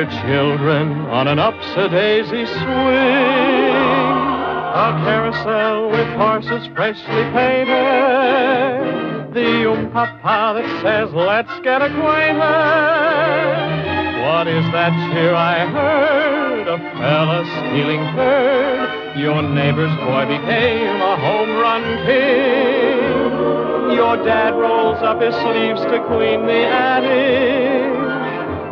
dear children on an upsy-daisy swing. A carousel with horses freshly painted. The papa that says, let's get acquainted. What is that cheer I heard? A fella stealing third. Your neighbor's boy became a home run king. Your dad rolls up his sleeves to clean the attic.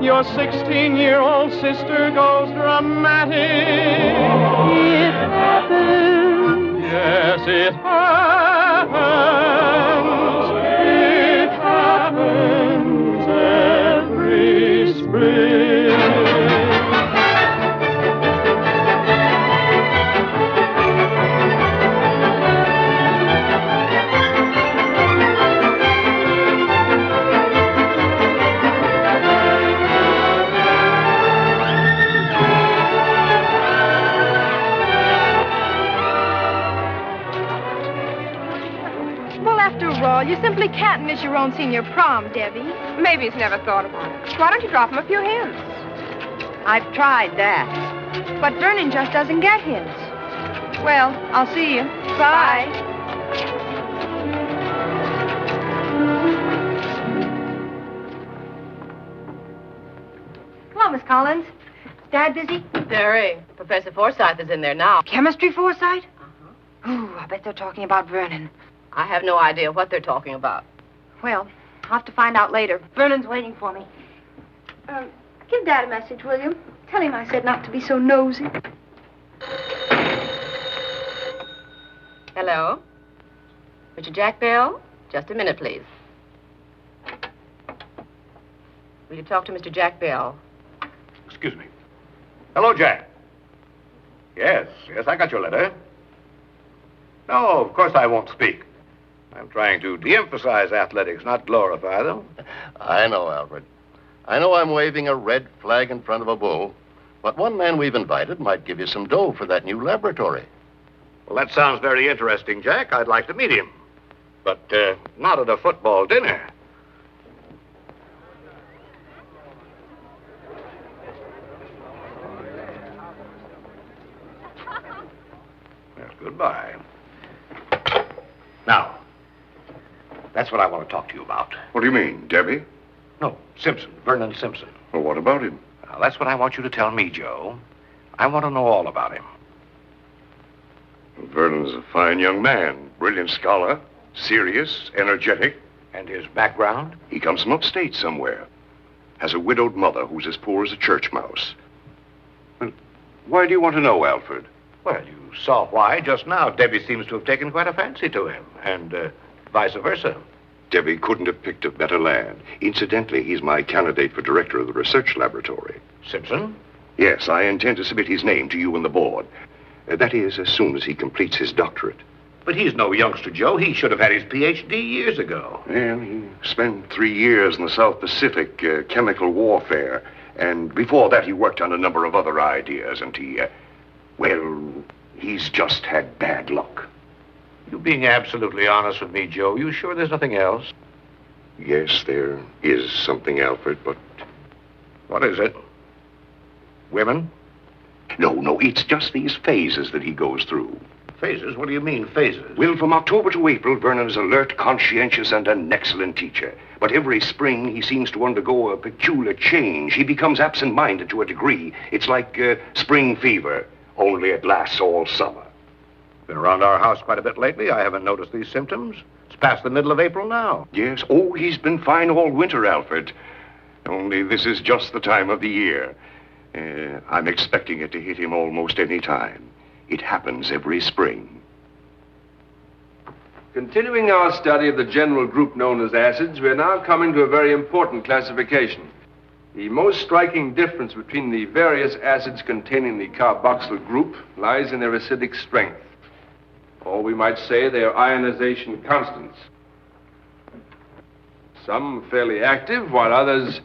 Your 16-year-old sister goes dramatic. It happens. Yes, it happens. It happens every spring. You simply can't miss your own senior prom, Debbie. Maybe he's never thought about it. Why don't you drop him a few hints? I've tried that. But Vernon just doesn't get hints. Well, I'll see you. Bye. Hello, Miss Collins. Dad busy? Very. Professor Forsythe is in there now. Chemistry Forsythe? Ooh, I bet they're talking about Vernon. I have no idea what they're talking about. Well, I'll have to find out later. Vernon's waiting for me. Give Dad a message, will you? Tell him I said not to be so nosy. Hello? Mr. Jack Bell? Just a minute, please. Will you talk to Mr. Jack Bell? Excuse me. Hello, Jack. Yes, I got your letter. No, of course I won't speak. I'm trying to de-emphasize athletics, not glorify them. I know, Alfred. I know I'm waving a red flag in front of a bull, but one man we've invited might give you some dough for that new laboratory. Well, that sounds very interesting, Jack. I'd like to meet him. But not at a football dinner. Well, goodbye. Now, that's what I want to talk to you about. What do you mean, Debbie? No, Simpson, Vernon Simpson. Well, what about him? Now, that's what I want you to tell me, Joe. I want to know all about him. Well, Vernon's a fine young man, brilliant scholar, serious, energetic. And his background? He comes from upstate somewhere. Has a widowed mother who's as poor as a church mouse. Well, why do you want to know, Alfred? Well, you saw why just now. Debbie seems to have taken quite a fancy to him, and vice versa. Debbie couldn't have picked a better lad. Incidentally, he's my candidate for director of the research laboratory. Simpson? Yes, I intend to submit his name to you and the board. That is, as soon as he completes his doctorate. But he's no youngster, Joe. He should have had his Ph.D. years ago. And he spent 3 years in the South Pacific, chemical warfare. And before that, he worked on a number of other ideas, and he's just had bad luck. You being absolutely honest with me, Joe, you sure there's nothing else? Yes, there is something, Alfred, but... What is it? Women? No, it's just these phases that he goes through. Phases? What do you mean, phases? Well, from October to April, Vernon is alert, conscientious, and an excellent teacher. But every spring, he seems to undergo a peculiar change. He becomes absent-minded to a degree. It's like spring fever, only it lasts all summer. Been around our house quite a bit lately. I haven't noticed these symptoms. It's past the middle of April now. Yes. Oh, he's been fine all winter, Alfred. Only this is just the time of the year. I'm expecting it to hit him almost any time. It happens every spring. Continuing our study of the general group known as acids, we are now coming to a very important classification. The most striking difference between the various acids containing the carboxyl group lies in their acidic strength. Or we might say their ionization constants. Some fairly active, while others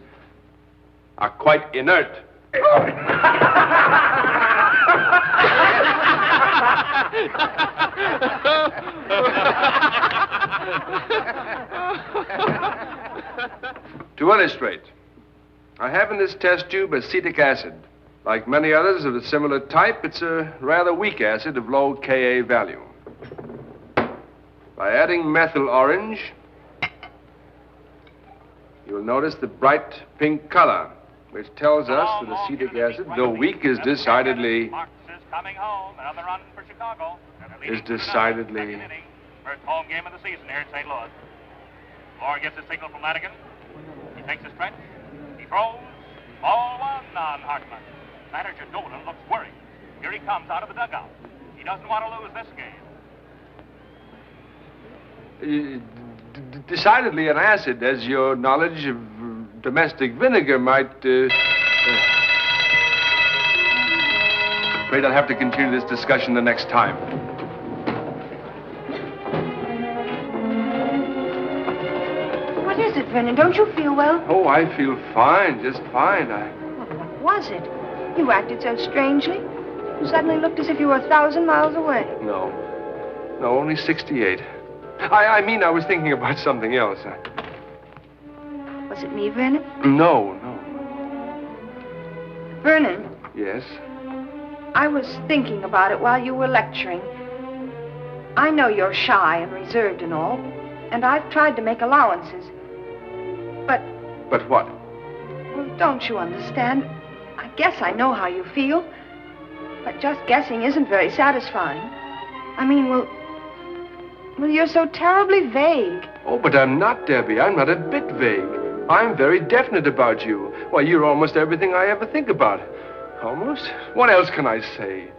are quite inert. To illustrate, I have in this test tube acetic acid. Like many others of a similar type, it's a rather weak acid of low Ka value. By adding methyl orange, you'll notice the bright pink color, which tells us that acetic acid, though weak, is decidedly... Coming home, another run for Chicago. Is decidedly... First home game of the season here in St. Louis. Moore gets a signal from Lanigan. He takes his stretch. He throws. Ball one on Hartman. Manager Dolan looks worried. Here he comes out of the dugout. He doesn't want to lose this game. Decidedly an acid, as your knowledge of domestic vinegar might... Afraid I'll have to continue this discussion the next time. What is it, Vernon? Don't you feel well? Oh, I feel fine, just fine. Well, what was it? You acted so strangely. You suddenly looked as if you were 1,000 miles away. No, only 68. I mean, I was thinking about something else. Was it me, Vernon? No. Vernon, Yes? I was thinking about it while you were lecturing. I know you're shy and reserved and all, and I've tried to make allowances. But what? Well, don't you understand? I guess I know how you feel, but just guessing isn't very satisfying. I mean, well, you're so terribly vague. Oh, but I'm not, Debbie. I'm not a bit vague. I'm very definite about you. Why, you're almost everything I ever think about. Almost? What else can I say?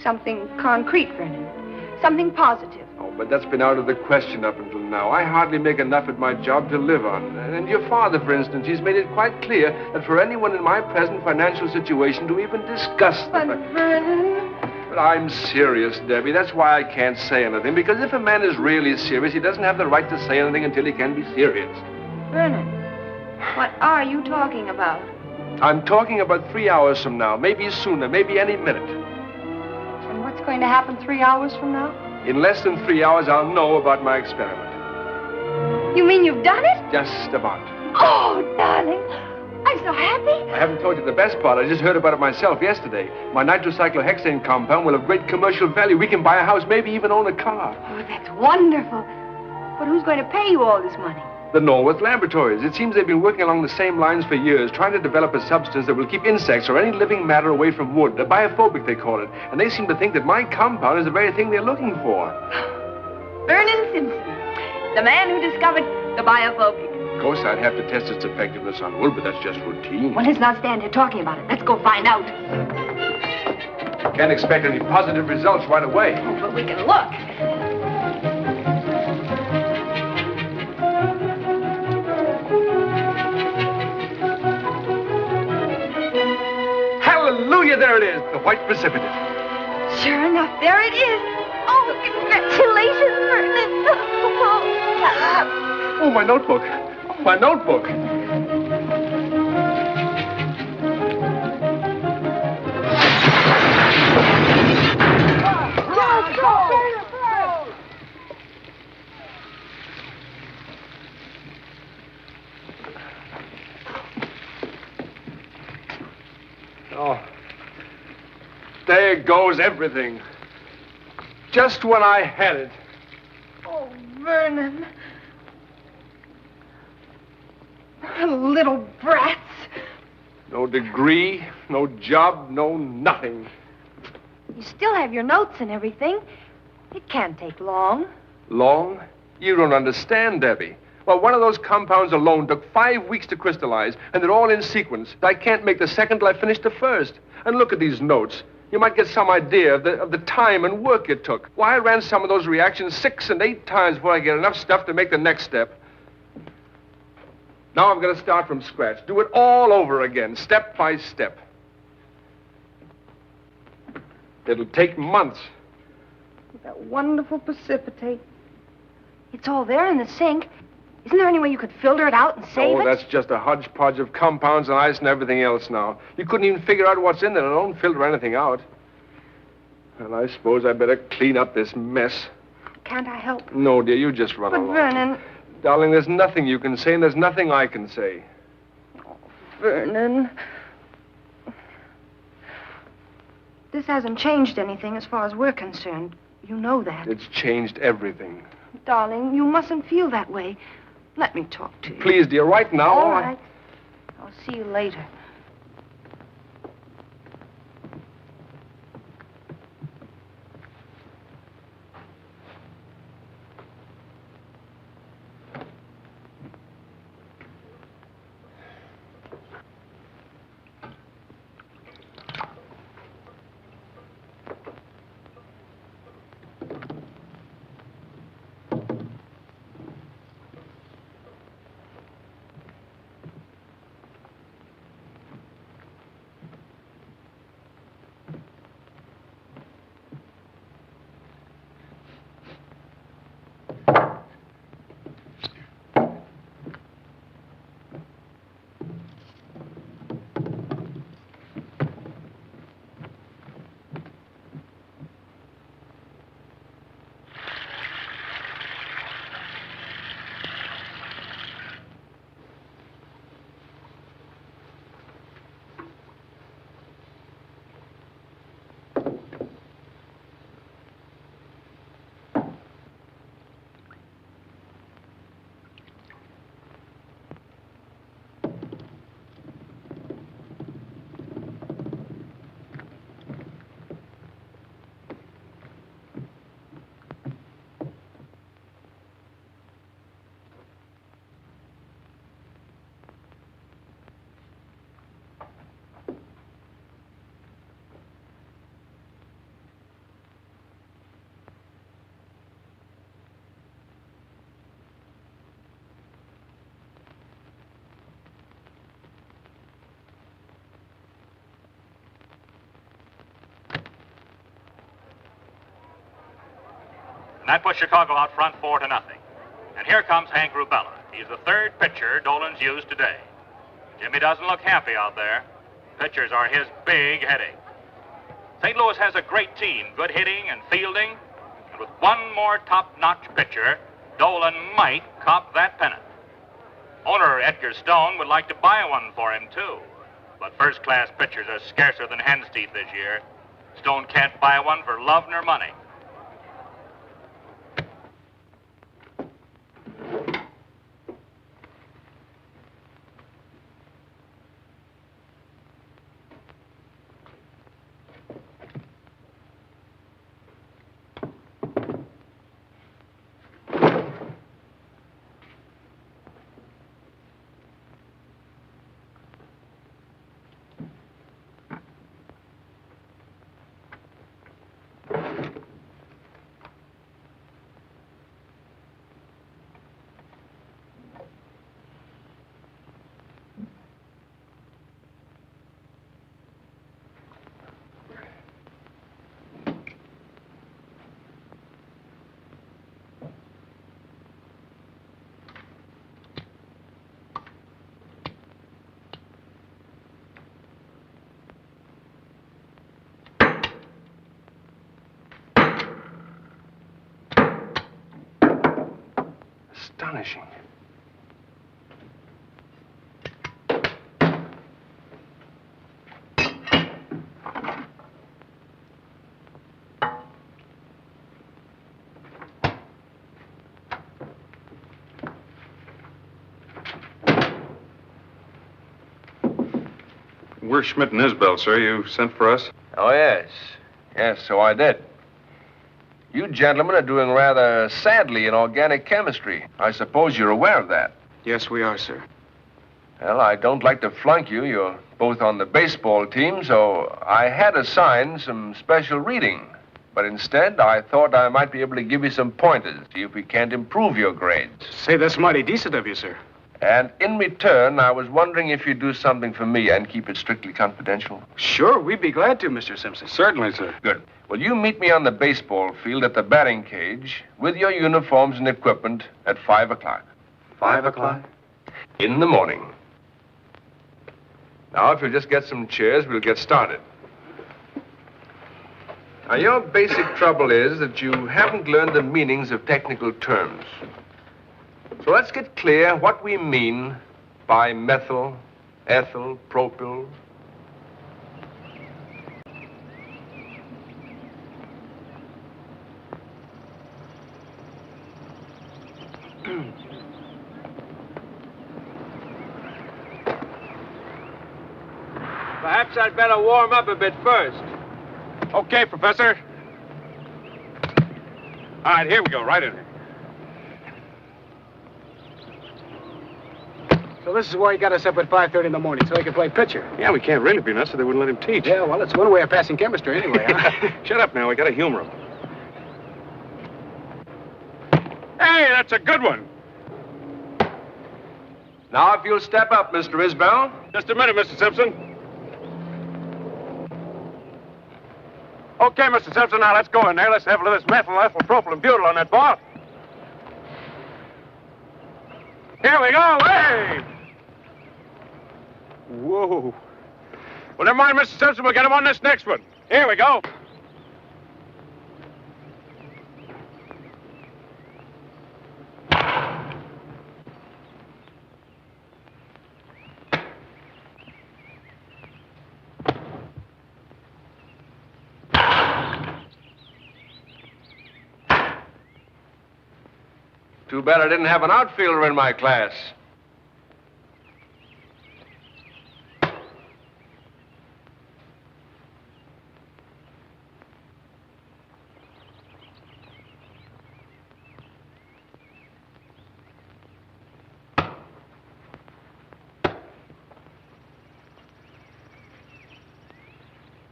Something concrete, Vernon. Something positive. Oh, but that's been out of the question up until now. I hardly make enough at my job to live on. And your father, for instance, he's made it quite clear that for anyone in my present financial situation to even discuss the But, Vernon... But I'm serious, Debbie. That's why I can't say anything. Because if a man is really serious, he doesn't have the right to say anything until he can be serious. Vernon, what are you talking about? I'm talking about 3 hours from now. Maybe sooner. Maybe any minute. And what's going to happen 3 hours from now? In less than 3 hours, I'll know about my experiment. You mean you've done it? Just about. Oh, darling. I'm so happy. I haven't told you the best part. I just heard about it myself yesterday. My nitrocyclohexane compound will have great commercial value. We can buy a house, maybe even own a car. Oh, that's wonderful. But who's going to pay you all this money? The Norworth Laboratories. It seems they've been working along the same lines for years, trying to develop a substance that will keep insects or any living matter away from wood. A biophobic, they call it. And they seem to think that my compound is the very thing they're looking for. Vernon Simpson, the man who discovered the biophobic. Of course, I'd have to test its effectiveness on wood, but that's just routine. Well, let's not stand here talking about it. Let's go find out. Can't expect any positive results right away. Oh, but we can look. Hallelujah, there it is, the white precipitate. Sure enough, there it is. Oh, congratulations, Vernon. Oh, my notebook. My notebook. Oh, there goes everything. Just when I had it. Oh, Vernon. Little brats. No degree, no job, no nothing. You still have your notes and everything. It can't take long. Long? You don't understand, Debbie. Well, one of those compounds alone took 5 weeks to crystallize, and they're all in sequence. I can't make the second till I finish the first. And look at these notes. You might get some idea of the time and work it took. Why, I ran some of those reactions 6 and 8 times before I get enough stuff to make the next step. Now I'm going to start from scratch. Do it all over again, step by step. It'll take months. That wonderful precipitate. It's all there in the sink. Isn't there any way you could filter it out and save it? Oh, that's just a hodgepodge of compounds and ice and everything else now. You couldn't even figure out what's in there. Don't filter anything out. Well, I suppose I better clean up this mess. Can't I help? No, dear, you just run But, along. Vernon... Darling, there's nothing you can say, and there's nothing I can say. Oh, Vernon. This hasn't changed anything as far as we're concerned. You know that. It's changed everything. Darling, you mustn't feel that way. Let me talk to you. Please, dear, right now. All right. I'll see you later. And that puts Chicago out front 4-0. And here comes Hank Rubella. He's the third pitcher Dolan's used today. Jimmy doesn't look happy out there. Pitchers are his big headache. St. Louis has a great team, good hitting and fielding. And with one more top-notch pitcher, Dolan might cop that pennant. Owner Edgar Stone would like to buy one for him, too. But first-class pitchers are scarcer than hen's teeth this year. Stone can't buy one for love nor money. Astonishing. We're Schmidt and Isbell, sir. You sent for us? Oh, yes. Yes, so I did. You gentlemen are doing rather sadly in organic chemistry. I suppose you're aware of that. Yes, we are, sir. Well, I don't like to flunk you. You're both on the baseball team, so I had assigned some special reading. But instead, I thought I might be able to give you some pointers, see if we can't improve your grades. Say, that's mighty decent of you, sir. And in return, I was wondering if you'd do something for me and keep it strictly confidential. Sure, we'd be glad to, Mr. Simpson. Certainly, sir. Good. Well, you meet me on the baseball field at the batting cage with your uniforms and equipment at 5 o'clock. 5 o'clock? In the morning. Now, if you'll just get some chairs, we'll get started. Now, your basic trouble is that you haven't learned the meanings of technical terms. So let's get clear what we mean by methyl, ethyl, propyl. Perhaps I'd better warm up a bit first. Okay, Professor. All right, here we go, right in here. So this is why he got us up at 5:30 in the morning, so he could play pitcher. Yeah, we can't really be nuts, so they wouldn't let him teach. Yeah, well, it's one way of passing chemistry anyway, huh? Shut up now, we gotta humor him. Hey, that's a good one. Now, if you'll step up, Mr. Isbell. Just a minute, Mr. Simpson. Okay, Mr. Simpson, now let's go in there. Let's have a little of this methyl ethyl propyl and butyl on that ball. Here we go. Hey! Whoa. Well, never mind, Mr. Simpson. We'll get him on this next one. Here we go. Too bad I didn't have an outfielder in my class.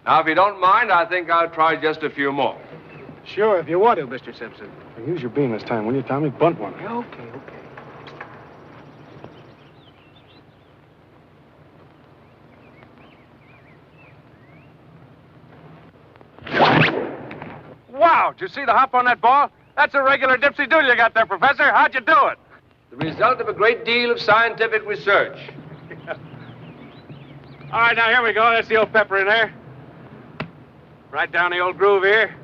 Now, if you don't mind, I think I'll try just a few more. Sure, if you want to, Mr. Simpson. Use your beam this time, will you, Tommy? Bunt one. Okay. Wow, did you see the hop on that ball? That's a regular dipsy-doodle you got there, Professor. How'd you do it? The result of a great deal of scientific research. All right, now here we go. That's the old pepper in there. Right down the old groove here.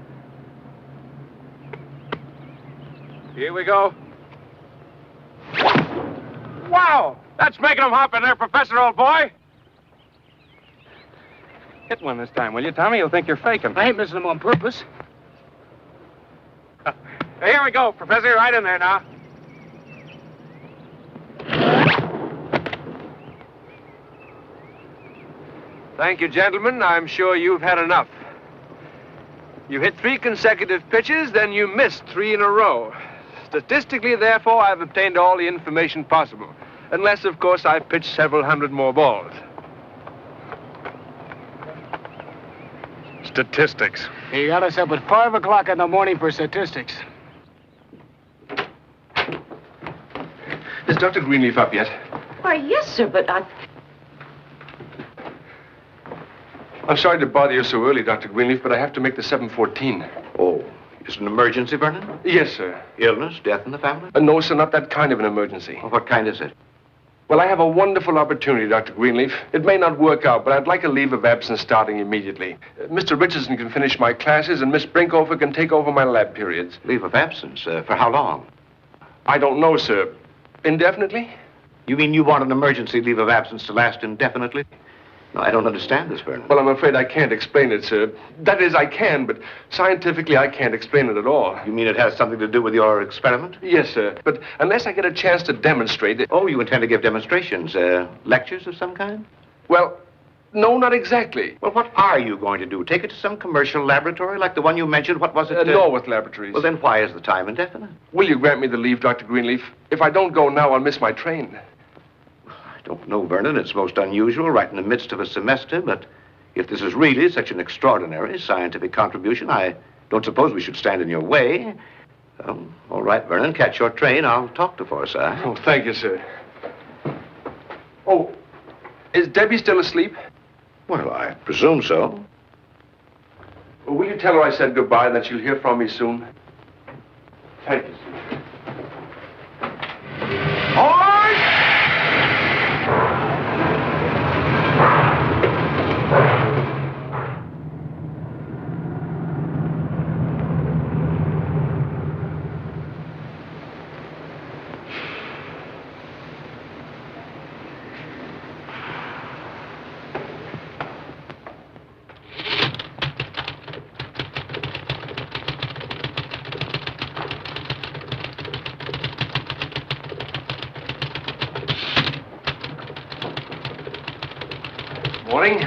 Here we go. Wow! That's making them hop in there, Professor, old boy. Hit one this time, will you, Tommy? You'll think you're faking. I ain't missing them on purpose. Here we go, Professor. Right in there now. Thank you, gentlemen. I'm sure you've had enough. You hit 3 consecutive pitches, then you missed 3 in a row. Statistically, therefore, I've obtained all the information possible. Unless, of course, I've pitched several hundred more balls. Statistics. He got us up at 5 o'clock in the morning for statistics. Is Dr. Greenleaf up yet? Why, yes, sir, but I'm sorry to bother you so early, Dr. Greenleaf, but I have to make the 7:14. Oh, is it an emergency, Vernon? Yes, sir. Illness, death in the family? No, sir, not that kind of an emergency. Well, what kind is it? Well, I have a wonderful opportunity, Dr. Greenleaf. It may not work out, but I'd like a leave of absence starting immediately. Mr. Richardson can finish my classes, and Miss Brinkhofer can take over my lab periods. Leave of absence? For how long? I don't know, sir. Indefinitely? You mean you want an emergency leave of absence to last indefinitely? No, I don't understand this, Vernon. Well, I'm afraid I can't explain it, sir. That is, I can, but scientifically I can't explain it at all. You mean it has something to do with your experiment? Yes, sir. But unless I get a chance to demonstrate it... Oh, you intend to give demonstrations, lectures of some kind? Well, no, not exactly. Well, what are you going to do? Take it to some commercial laboratory like the one you mentioned? What was it? Norwood Laboratories. Well, then why is the time indefinite? Will you grant me the leave, Dr. Greenleaf? If I don't go now, I'll miss my train. I don't know, Vernon. It's most unusual right in the midst of a semester, but if this is really such an extraordinary scientific contribution, I don't suppose we should stand in your way. All right, Vernon, catch your train. I'll talk to Forsyth. Oh, thank you, sir. Oh, is Debbie still asleep? Well, I presume so. Well, will you tell her I said goodbye and that she'll hear from me soon? Thank you, sir. All right! morning.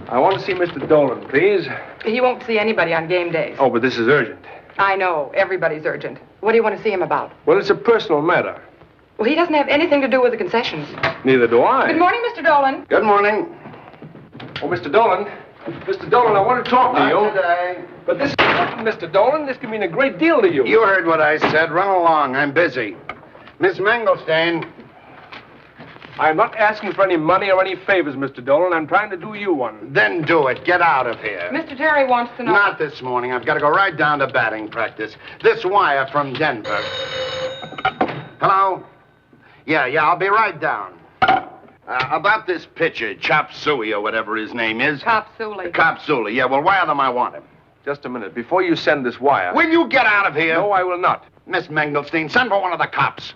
I want to see Mr. Dolan, please. He won't see anybody on game days. Oh, but this is urgent. I know. Everybody's urgent. What do you want to see him about? Well, it's a personal matter. Well, he doesn't have anything to do with the concessions. Neither do I. Good morning, Mr. Dolan. Good morning. Oh, Mr. Dolan. Mr. Dolan, I want to talk to Not you. today. But this, Mr. Dolan, this could mean a great deal to you. You heard what I said. Run along. I'm busy. Miss Manglestein. I'm not asking for any money or any favors, Mr. Dolan. I'm trying to do you one. Then do it. Get out of here. Mr. Terry wants to know... Not this morning. I've got to go right down to batting practice. This wire from Denver. Hello? Yeah, I'll be right down. About this pitcher, Chop Suey, or whatever his name is. Cop Suley. Cop Suey. Yeah, well, wire them I want him. Just a minute. Before you send this wire... Will you get out of here? No, I will not. Miss Manglestein, send for one of the cops.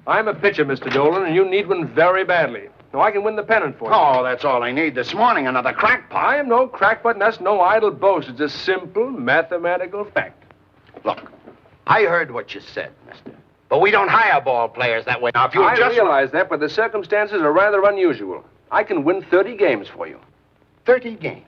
I'm a pitcher, Mr. Dolan, and you need one very badly. Now, I can win the pennant for you. Oh, that's all I need this morning, another crackpot. I am no crackpot, and that's no idle boast. It's a simple mathematical fact. Look, I heard what you said, mister. But we don't hire ball players that way. Now, if you I just... realize that, but the circumstances are rather unusual. I can win 30 games for you. 30 games.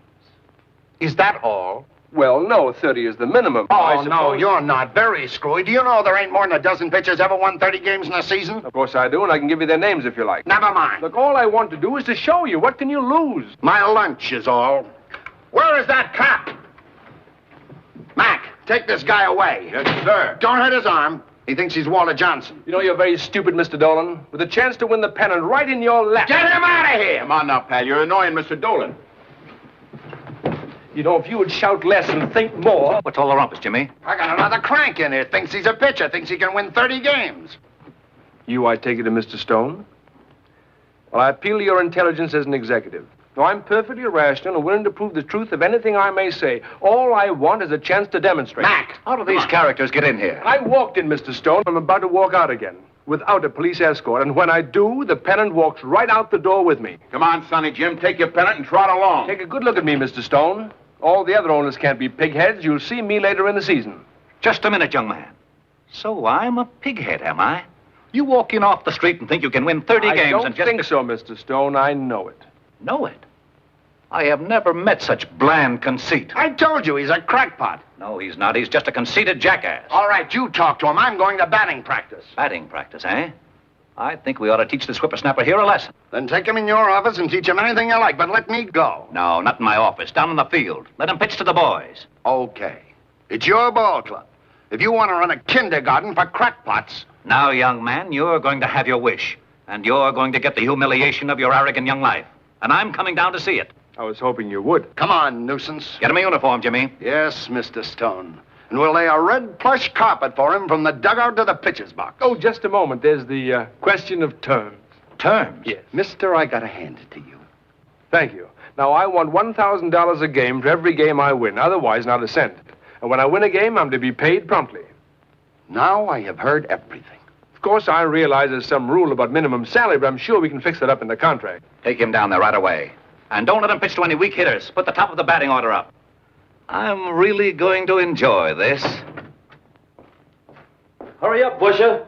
Is that all? Well, no, 30 is the minimum. Oh, no, you're not very screwy. Do you know there ain't more than a dozen pitchers ever won 30 games in a season? Of course I do, and I can give you their names if you like. Never mind. Look, all I want to do is to show you. What can you lose? My lunch is all. Where is that cop? Mac, take this guy away. Yes, sir. Don't hurt his arm. He thinks he's Walter Johnson. You know, you're very stupid, Mr. Dolan. With a chance to win the pennant right in your lap. Get him out of here! Come on now, pal. You're annoying Mr. Dolan. You know, if you would shout less and think more... What's all the rumpus, Jimmy? I got another crank in here. Thinks he's a pitcher. Thinks he can win 30 games. You, I take it, to Mr. Stone? Well, I appeal to your intelligence as an executive. Now, I'm perfectly rational and willing to prove the truth of anything I may say. All I want is a chance to demonstrate. Mac! How do these characters get in here? I walked in, Mr. Stone. I'm about to walk out again. Without a police escort. And when I do, the pennant walks right out the door with me. Come on, Sonny Jim. Take your pennant and trot along. Take a good look at me, Mr. Stone. All the other owners can't be pigheads. You'll see me later in the season. Just a minute, young man. So I'm a pighead, am I? You walk in off the street and think you can win 30 games I don't and just... think so, Mr. Stone. I know it. Know it? I have never met such bland conceit. I told you he's a crackpot. No, he's not. He's just a conceited jackass. All right, you talk to him. I'm going to batting practice. Batting practice, eh? I think we ought to teach this whippersnapper here a lesson. Then take him in your office and teach him anything you like, but let me go. No, not in my office. Down in the field. Let him pitch to the boys. Okay. It's your ball club. If you want to run a kindergarten for crackpots... Now, young man, you're going to have your wish. And you're going to get the humiliation of your arrogant young life. And I'm coming down to see it. I was hoping you would. Come on, nuisance. Get him a uniform, Jimmy. Yes, Mr. Stone. And we'll lay a red plush carpet for him from the dugout to the pitcher's box. Oh, just a moment. There's the question of terms. Terms? Yes. Mister, I gotta hand it to you. Thank you. Now, I want $1,000 a game for every game I win. Otherwise, not a cent. And when I win a game, I'm to be paid promptly. Now I have heard everything. Of course, I realize there's some rule about minimum salary, but I'm sure we can fix that up in the contract. Take him down there right away. And don't let him pitch to any weak hitters. Put the top of the batting order up. I'm really going to enjoy this. Hurry up, Busher.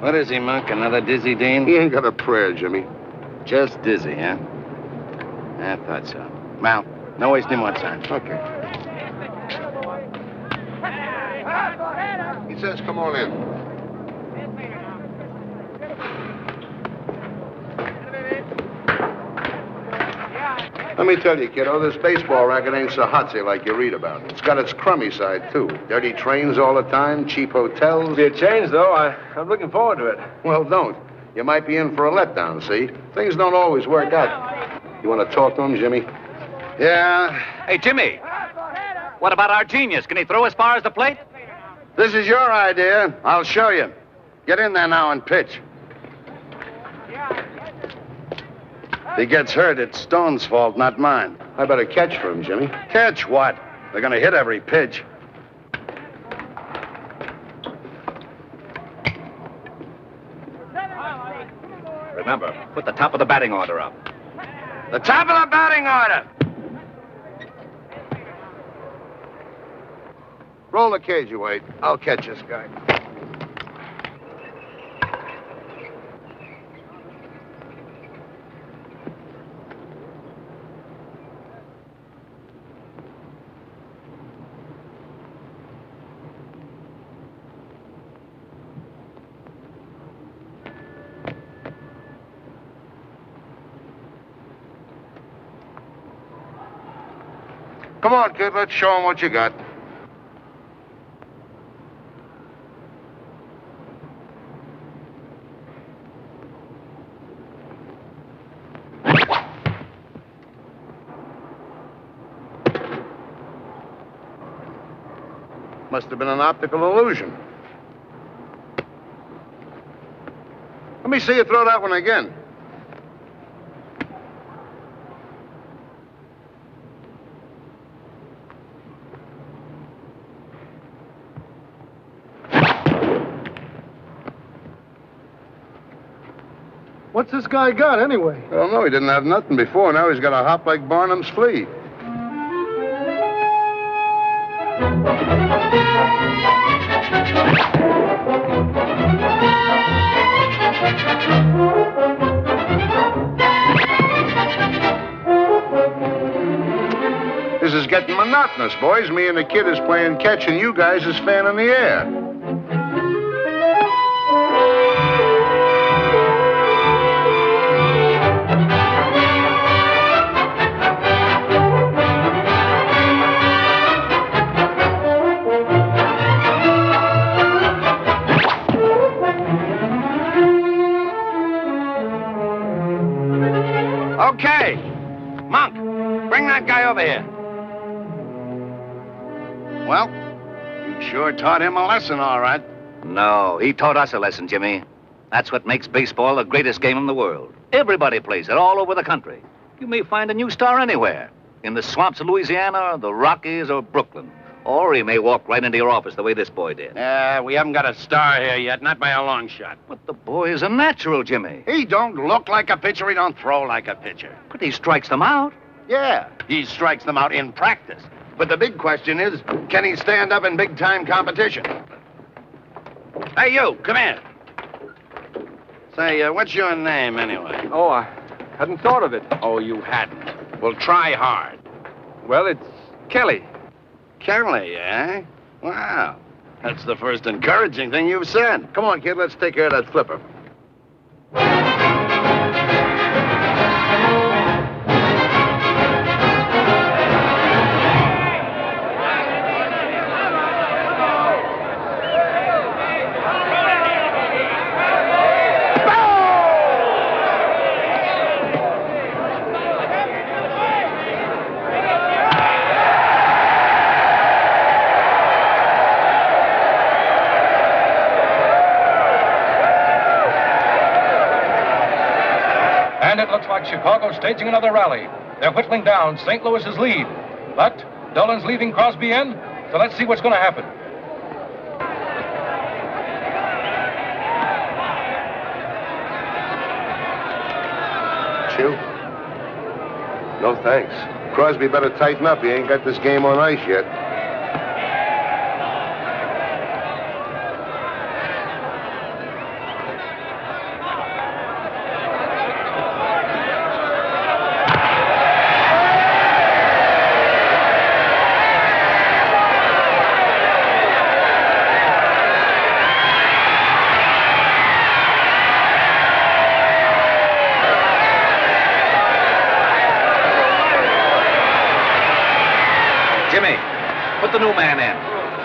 What is he, Monk? Another dizzy Dean? He ain't got a prayer, Jimmy. Just dizzy, huh? I thought so. Well, no wasting more time. Okay. He says come on in. Let me tell you, kiddo, this baseball racket ain't so hotsy like you read about. It's got its crummy side, too. Dirty trains all the time, cheap hotels. Be a change, though. I'm looking forward to it. Well, don't. You might be in for a letdown, see? Things don't always work out. You want to talk to him, Jimmy? Yeah. Hey, Jimmy. What about our genius? Can he throw as far as the plate? This is your idea. I'll show you. Get in there now and pitch. If he gets hurt, it's Stone's fault, not mine. I better catch for him, Jimmy. Catch what? They're going to hit every pitch. Remember, put the top of the batting order up. The top of the batting order. Roll the cage, you wait. I'll catch this guy. Come on, kid. Let's show him what you got. Must have been an optical illusion. Let me see you throw that one again. What's this guy got, anyway? I don't know. He didn't have nothing before. Now he's got a hop like Barnum's flea. This is getting monotonous, boys. Me and the kid is playing catch, and you guys is fanning the air. Okay. Monk, bring that guy over here. Well, you sure taught him a lesson, all right. No, he taught us a lesson, Jimmy. That's what makes baseball the greatest game in the world. Everybody plays it all over the country. You may find a new star anywhere. In the swamps of Louisiana, the Rockies, or Brooklyn. Or he may walk right into your office the way this boy did. We haven't got a star here yet, not by a long shot. But the boy is a natural, Jimmy. He don't look like a pitcher. He don't throw like a pitcher. But he strikes them out. Yeah, he strikes them out in practice. But the big question is, can he stand up in big-time competition? Hey, you, come here. Say, what's your name, anyway? Oh, I hadn't thought of it. Oh, you hadn't? Well, try hard. Well, it's Kelly. Kelly, eh? Wow. That's the first encouraging thing you've said. Come on, kid, let's take care of that flipper. And it looks like Chicago's staging another rally. They're whittling down St. Louis's lead. But Dolan's leaving Crosby in, so let's see what's going to happen. Chew? No, thanks. Crosby better tighten up. He ain't got this game on ice yet.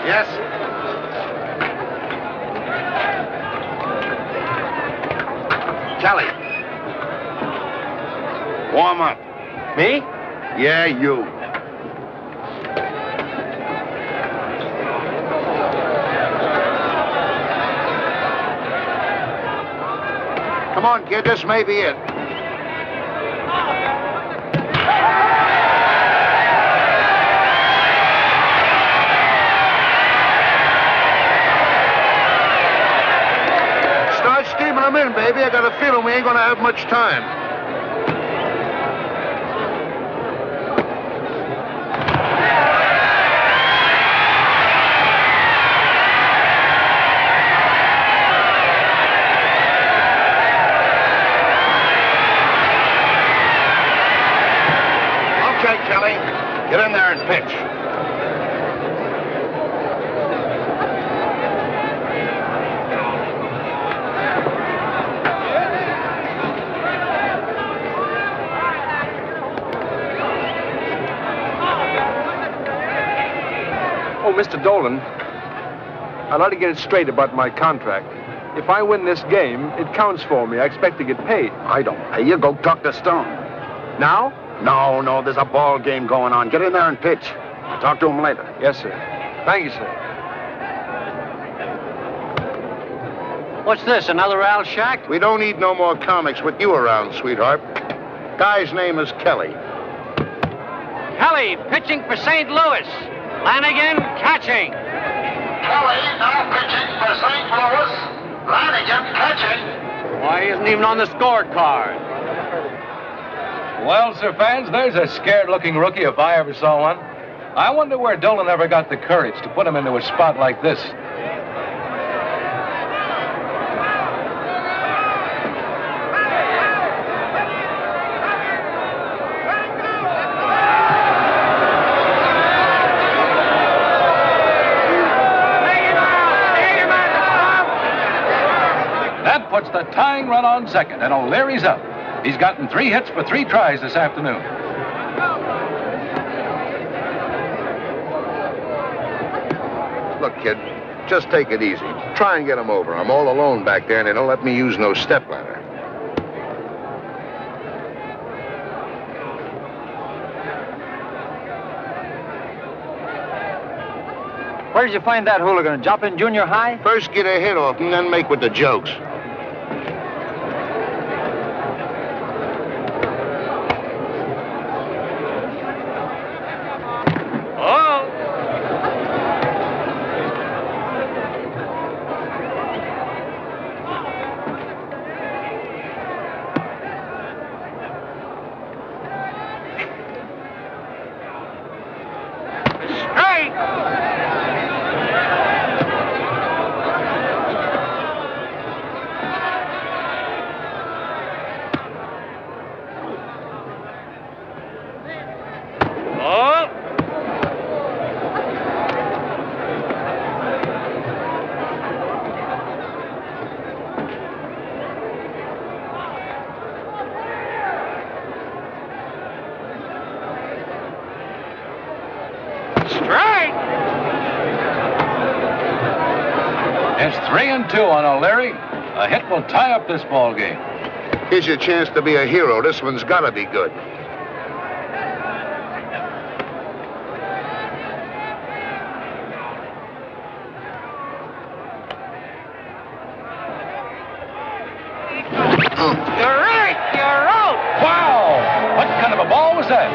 Yes? Kelly. Warm up. Me? Yeah, you. Come on, kid, this may be it. Start steaming them in, baby. I got a feeling we ain't gonna have much time. Okay, Kelly. Get in there and pitch. Oh, Mr. Dolan, I'd like to get it straight about my contract. If I win this game, it counts for me. I expect to get paid. I don't pay you. Go talk to Stone. Now? No, there's a ball game going on. Get in there and pitch. Talk to him later. Yes, sir. Thank you, sir. What's this, another Al Shack? We don't need no more comics with you around, sweetheart. Guy's name is Kelly. Kelly, pitching for St. Louis. Lanigan, catching. Kelly now pitching for St. Louis. Lanigan catching. Why, he isn't even on the scorecard. Well, Sir Fans, there's a scared-looking rookie if I ever saw one. I wonder where Dolan ever got the courage to put him into a spot like this. That puts the tying run on second, and O'Leary's up. He's gotten 3 hits for 3 tries this afternoon. Look, kid, just take it easy. Try and get him over. I'm all alone back there, and they don't let me use no stepladder. Where did you find that hooligan? Joplin Junior High? First get a hit off, and then make with the jokes. It's 3-2 on O'Leary. A hit will tie up this ball game. Here's your chance to be a hero. This one's got to be good. You're out! Wow! What kind of a ball was that?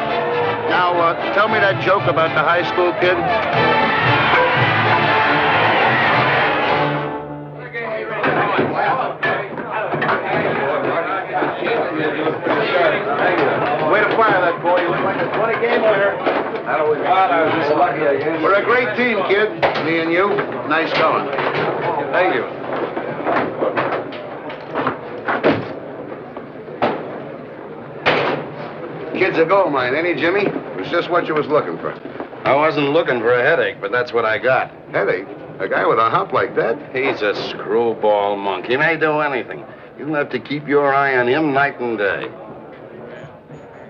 Now, tell me that joke about the high school kid. Way to fire that boy. You look like a 20-game winner. I was just lucky, I guess. We're a great team, kid. Me and you. Nice going. Thank you. Kid's a gold mine, ain't he, Jimmy? It was just what you was looking for. I wasn't looking for a headache, but that's what I got. Headache? A guy with a hop like that? He's a screwball monk. He may do anything. You'll have to keep your eye on him night and day.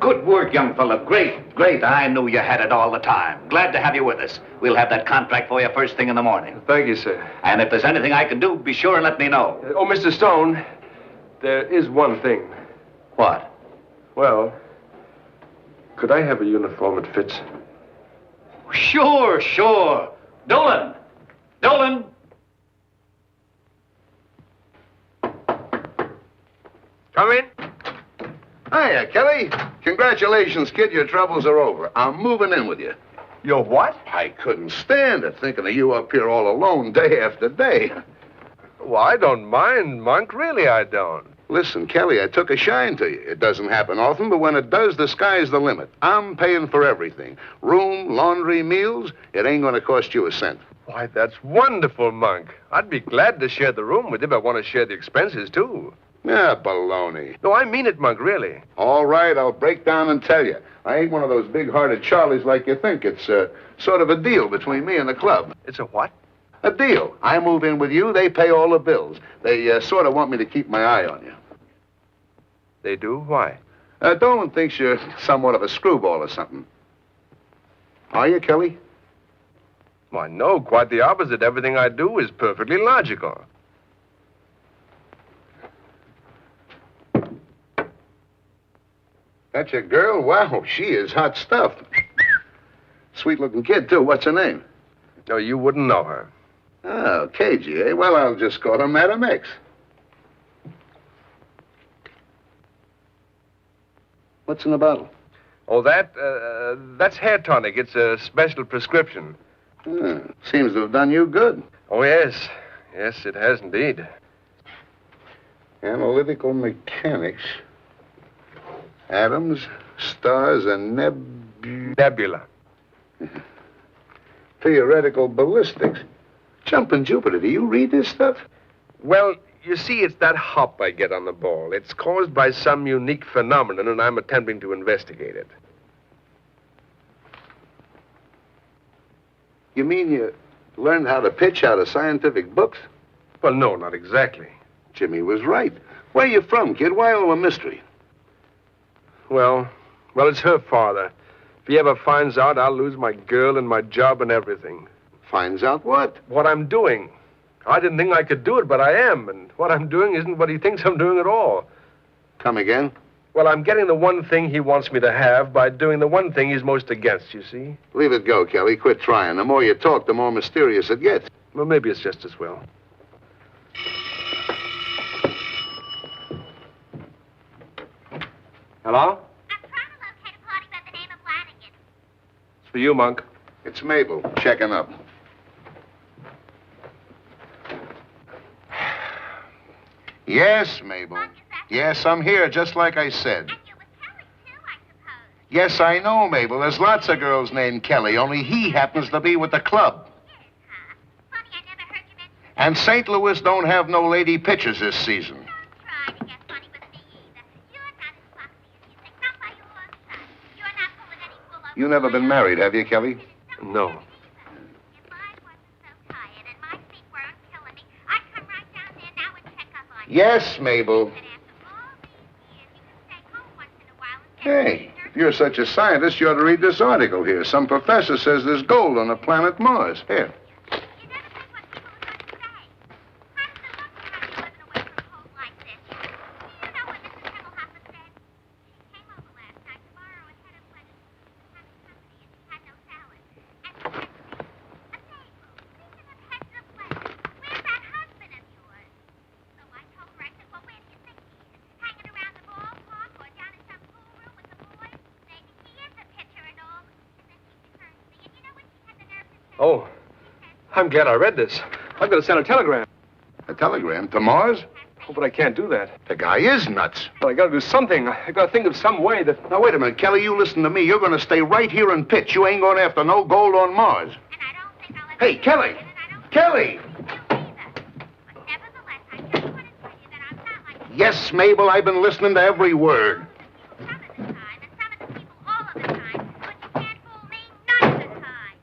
Good work, young fella. Great, great. I knew you had it all the time. Glad to have you with us. We'll have that contract for you first thing in the morning. Thank you, sir. And if there's anything I can do, be sure and let me know. Oh, Mr. Stone, there is one thing. What? Well, could I have a uniform that fits? Sure, sure. Dolan! Dolan! Come in. Hiya, Kelly. Congratulations, kid. Your troubles are over. I'm moving in with you. Your what? I couldn't stand it, thinking of you up here all alone day after day. Well, I don't mind, Monk. Really, I don't. Listen, Kelly, I took a shine to you. It doesn't happen often, but when it does, the sky's the limit. I'm paying for everything. Room, laundry, meals. It ain't going to cost you a cent. Why, that's wonderful, Monk. I'd be glad to share the room with you, but I want to share the expenses, too. Yeah, baloney. No, I mean it, Monk, really. All right, I'll break down and tell you. I ain't one of those big-hearted Charlies like you think. It's sort of a deal between me and the club. It's a what? A deal. I move in with you, they pay all the bills. They sort of want me to keep my eye on you. They do? Why? Dolan thinks you're somewhat of a screwball or something. Are you, Kelly? Why, no, quite the opposite. Everything I do is perfectly logical. That's your girl? Wow, she is hot stuff. Sweet-looking kid, too. What's her name? No, you wouldn't know her. Oh, KG, eh? Well, I'll just call her Madam X. What's in the bottle? Oh, that's hair tonic. It's a special prescription. Seems to have done you good. Oh, yes. Yes, it has indeed. Analytical mechanics. Atoms, stars, and nebula. Theoretical ballistics. Jumping Jupiter, do you read this stuff? Well, you see, it's that hop I get on the ball. It's caused by some unique phenomenon, and I'm attempting to investigate it. You mean you learned how to pitch out of scientific books? Well, no, not exactly. Jimmy was right. Where you from, kid? Why all the mystery? Well, it's her father. If he ever finds out, I'll lose my girl and my job and everything. Finds out what? What I'm doing. I didn't think I could do it, but I am. And what I'm doing isn't what he thinks I'm doing at all. Come again? Well, I'm getting the one thing he wants me to have by doing the one thing he's most against, you see? Leave it go, Kelly. Quit trying. The more you talk, the more mysterious it gets. Well, maybe it's just as well. Hello? I'm trying to locate a party by the name of Flanagan. It's for you, Monk. It's Mabel, checking up. Yes, Mabel. Yes, I'm here, just like I said. And you're with Kelly, too, I suppose. Yes, I know, Mabel. There's lots of girls named Kelly, only he happens to be with the club. Funny, I never heard you mention... And St. Louis don't have no lady pitchers this season. Don't try to get funny with me either. You're not as foxy as you think. Not by your son. You're not pulling any wool over You never been married, have you, Kelly? No. If I wasn't so tired and my feet weren't killing me, I'd come right down there now and check up on you. Yes, Mabel. But after all these years, you can stay home once in a while and get Hey, if you're such a scientist, you ought to read this article here. Some professor says there's gold on the planet Mars. Here. You never think what people are going to say. How does it look to have you living away from home like this? Do you know what Mrs. Himmelhoffer said? She came over last night to borrow a head of lettuce from having company and she had no salad. And she said to me, Mabel, speaking of heads of lettuce, where's that husband of yours? So I told her, I said, well, where do you think he is? Hanging around the ballpark or down in some pool room with the boys? Maybe he is a pitcher and all. And then she turned to me, and you know what she had the nerve to say? Oh, I'm glad I read this. I've got to send a telegram. A telegram to Mars? Oh, but I can't do that. The guy is nuts. But I got to do something. I got to think of some way that... Now, wait a minute, Kelly. You listen to me. You're going to stay right here and pitch. You ain't going after no gold on Mars. And I don't think I'll ever... Hey, Kelly! Kelly! But nevertheless, I just want to tell you that I'm not like... Yes, Mabel, I've been listening to every word. Some of the time, and some of the people all of the time, but you can't fool me none of the time.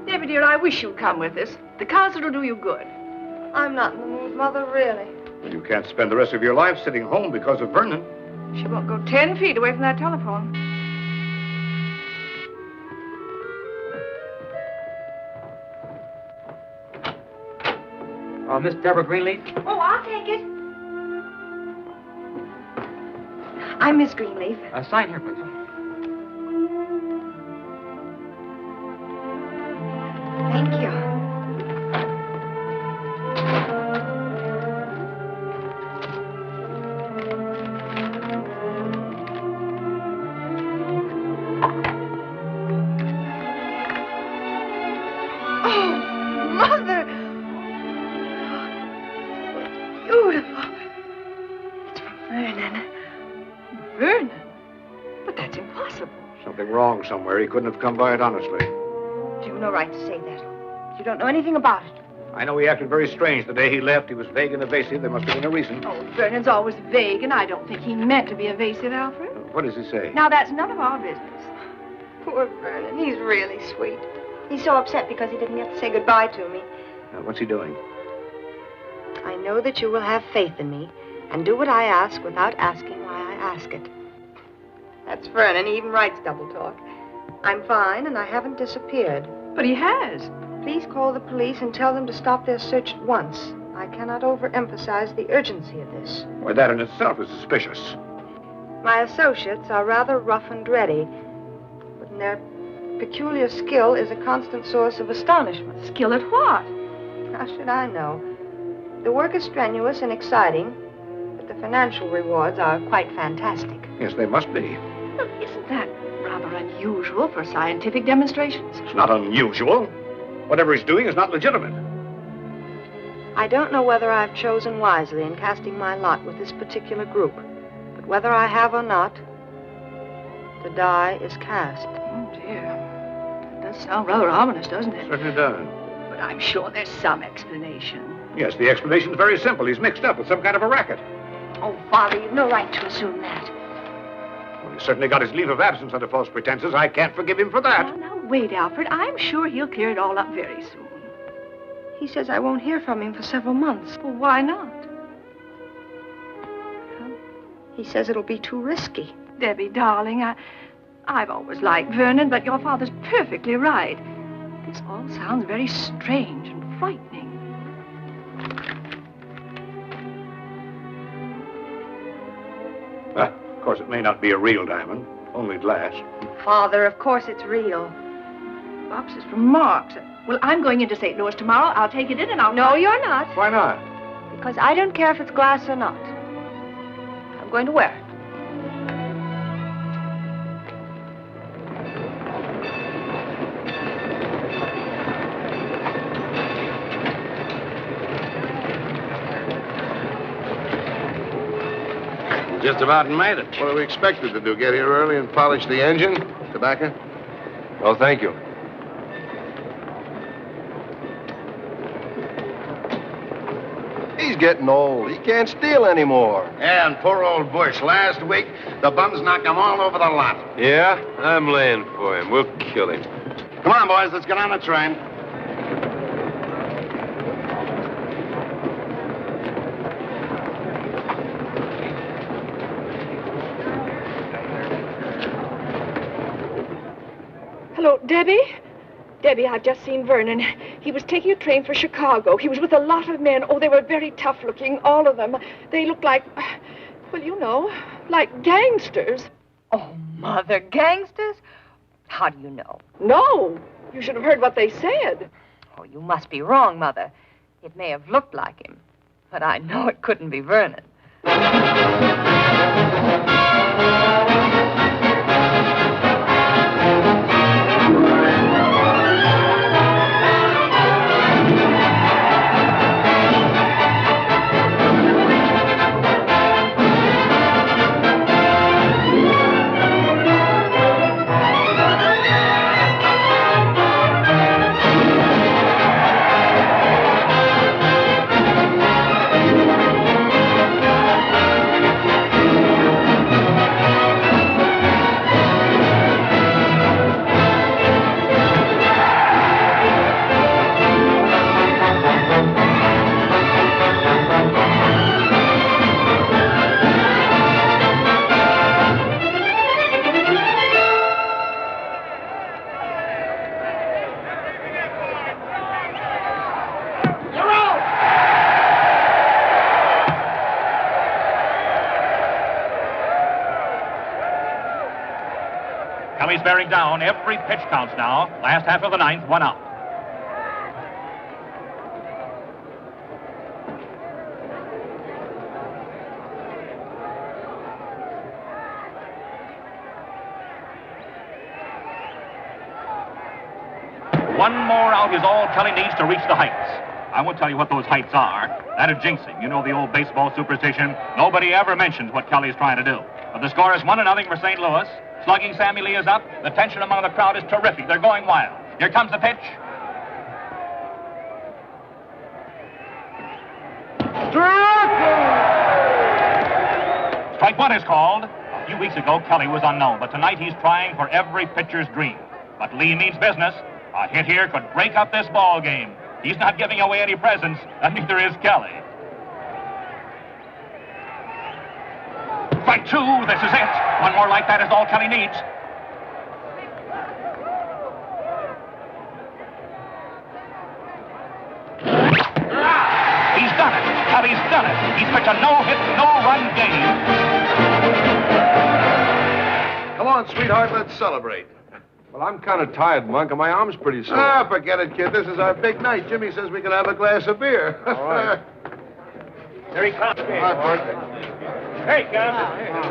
Debbie, dear, I wish you'd come with us. The concert will do you good. I'm not in the mood, Mother, really. Well, you can't spend the rest of your life sitting home because of Vernon. She won't go 10 feet away from that telephone. Miss Deborah Greenleaf? Oh, I'll take it. I'm Miss Greenleaf. Sign here, please. Thank you. Oh, Mother! Beautiful. It's from Vernon. Vernon? But that's impossible. Something wrong somewhere. He couldn't have come by it honestly. You've no right to say that. You don't know anything about it. I know he acted very strange the day he left. He was vague and evasive. There must have been a reason. Oh, Vernon's always vague, and I don't think he meant to be evasive, Alfred. What does he say? Now, that's none of our business. Poor Vernon. He's really sweet. He's so upset because he didn't get to say goodbye to me. Now, what's he doing? I know that you will have faith in me and do what I ask without asking why I ask it. That's Vernon. He even writes double talk. I'm fine, and I haven't disappeared. But he has. Please call the police and tell them to stop their search at once. I cannot overemphasize the urgency of this. Well, that in itself is suspicious. My associates are rather rough and ready, but their peculiar skill is a constant source of astonishment. Skill at what? How should I know? The work is strenuous and exciting, but the financial rewards are quite fantastic. Yes, they must be. Well, isn't that rather unusual for scientific demonstrations? It's not unusual. Whatever he's doing is not legitimate. I don't know whether I've chosen wisely in casting my lot with this particular group, but whether I have or not, the die is cast. Oh, dear. That does sound rather ominous, doesn't it? Certainly does. But I'm sure there's some explanation. Yes, the explanation's very simple. He's mixed up with some kind of a racket. Oh, Father, you've no right to assume that. Well, he certainly got his leave of absence under false pretenses. I can't forgive him for that. Now, wait, Alfred. I'm sure he'll clear it all up very soon. He says I won't hear from him for several months. Well, why not? Well, he says it'll be too risky. Debbie, darling, I've always liked Vernon, but your father's perfectly right. This all sounds very strange and frightening. Of course, it may not be a real diamond, only glass. Father, of course it's real. Box is from Mark's. Well, I'm going into St. Louis tomorrow. I'll take it in and I'll... No, you're not. Why not? Because I don't care if it's glass or not. I'm going to wear it. Just about made it. What do we expect it to do? Get here early and polish the engine? Tobacco? Oh, thank you. He's getting old. He can't steal anymore. Yeah, and poor old Bush. Last week, the bums knocked him all over the lot. Yeah? I'm laying for him. We'll kill him. Come on, boys. Let's get on the train. Hello, Debbie? Debbie, I've just seen Vernon. He was taking a train for Chicago. He was with a lot of men. Oh, they were very tough looking, all of them. They looked like, well, you know, like gangsters. Oh, Mother, gangsters? How do you know? No, you should have heard what they said. Oh, you must be wrong, Mother. It may have looked like him, but I know it couldn't be Vernon. he's bearing down. Every pitch counts now. Last half of the ninth, 1 out. One more out is all Kelly needs to reach the heights. I won't tell you what those heights are. That is jinxing. You know the old baseball superstition. Nobody ever mentions what Kelly's trying to do. But the score is 1-0 for St. Louis. Slugging Sammy Lee is up. The tension among the crowd is terrific. They're going wild. Here comes the pitch. Strike 1 is called. A few weeks ago, Kelly was unknown, but tonight he's trying for every pitcher's dream. But Lee means business. A hit here could break up this ball game. He's not giving away any presents, and neither is Kelly. Strike 2, this is it. One more like that is all Kelly needs. He's done it. Kelly's done it. He's pitched a no-hit, no-run game. Come on, sweetheart, let's celebrate. Well, I'm kind of tired, Monk, and my arm's pretty sore. Ah, forget it, kid. This is our big night. Jimmy says we can have a glass of beer. All right. Here he comes. Hey, Kelly.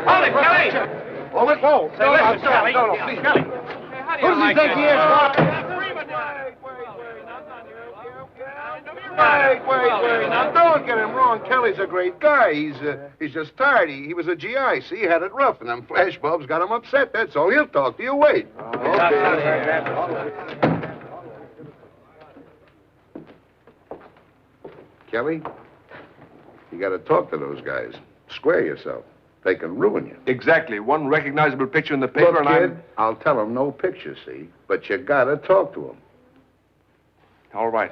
Hold it, Kelly. Oh, let's go. Say, listen, Kelly. No, please. Kelly. Who does he think he is? Wait. Now, don't get him wrong. Kelly's a great guy. He's just tired. He was a GI. See, he had it rough, and them flash bulbs got him upset. That's all. He'll talk to you. Wait. Okay. Kelly, you got to talk to those guys. Square yourself. They can ruin you. Exactly. One recognizable picture in the paper, Look, and kid, I'll tell them no pictures, see? But you got to talk to them. All right.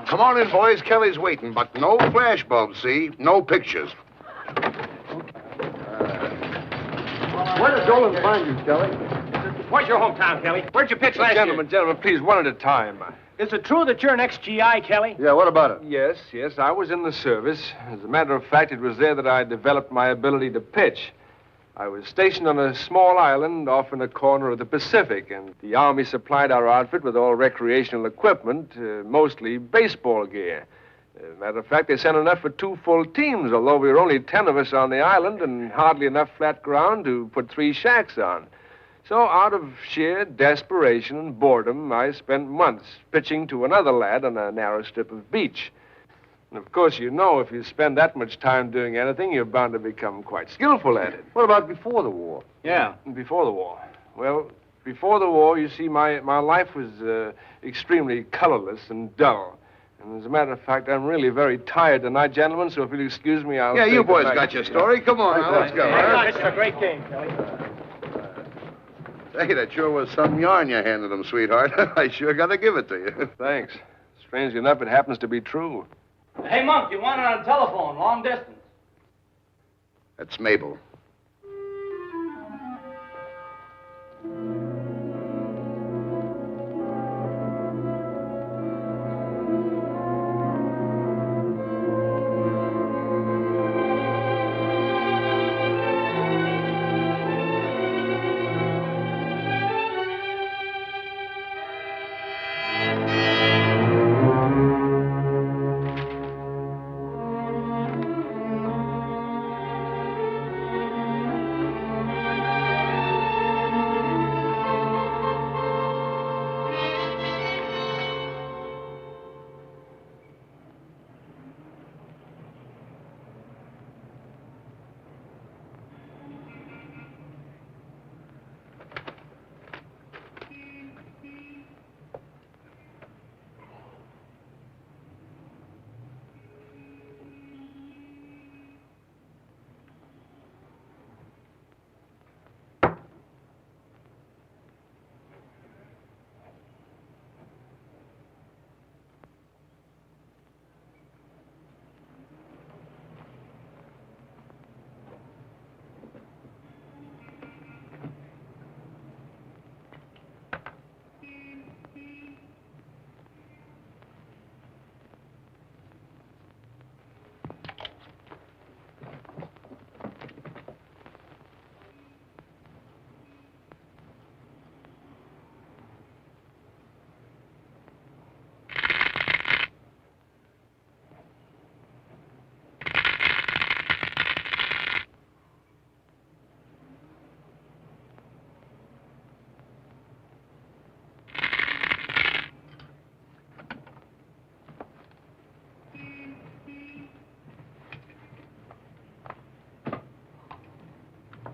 Come on in, boys. Kelly's waiting, but no flash bulbs, see? No pictures. Where did Dolan find you, Kelly? Where's your hometown, Kelly? Where'd you pitch last Gentlemen, please, one at a time. Is it true that you're an ex-GI, Kelly? Yeah, what about it? Yes, I was in the service. As a matter of fact, it was there that I developed my ability to pitch. I was stationed on a small island off in a corner of the Pacific, and the Army supplied our outfit with all recreational equipment, mostly baseball gear. As a matter of fact, they sent enough for 2 full teams, although we were only 10 of us on the island and hardly enough flat ground to put 3 shacks on. So, out of sheer desperation and boredom, I spent months pitching to another lad on a narrow strip of beach. And of course, you know, if you spend that much time doing anything, you're bound to become quite skillful at it. What about before the war? Yeah, before the war. Well, before the war, you see, my life was extremely colorless and dull. And as a matter of fact, I'm really very tired tonight, gentlemen, so if you'll excuse me, I'll... Yeah, say you boys goodnight. got your story. Come on, now, let's go. Huh? This is a great game, Kelly. Hey, that sure was some yarn you handed them, sweetheart. I sure got to give it to you. Thanks. Strangely enough, it happens to be true. Hey, Monk, you want it on the telephone, long distance. That's Mabel.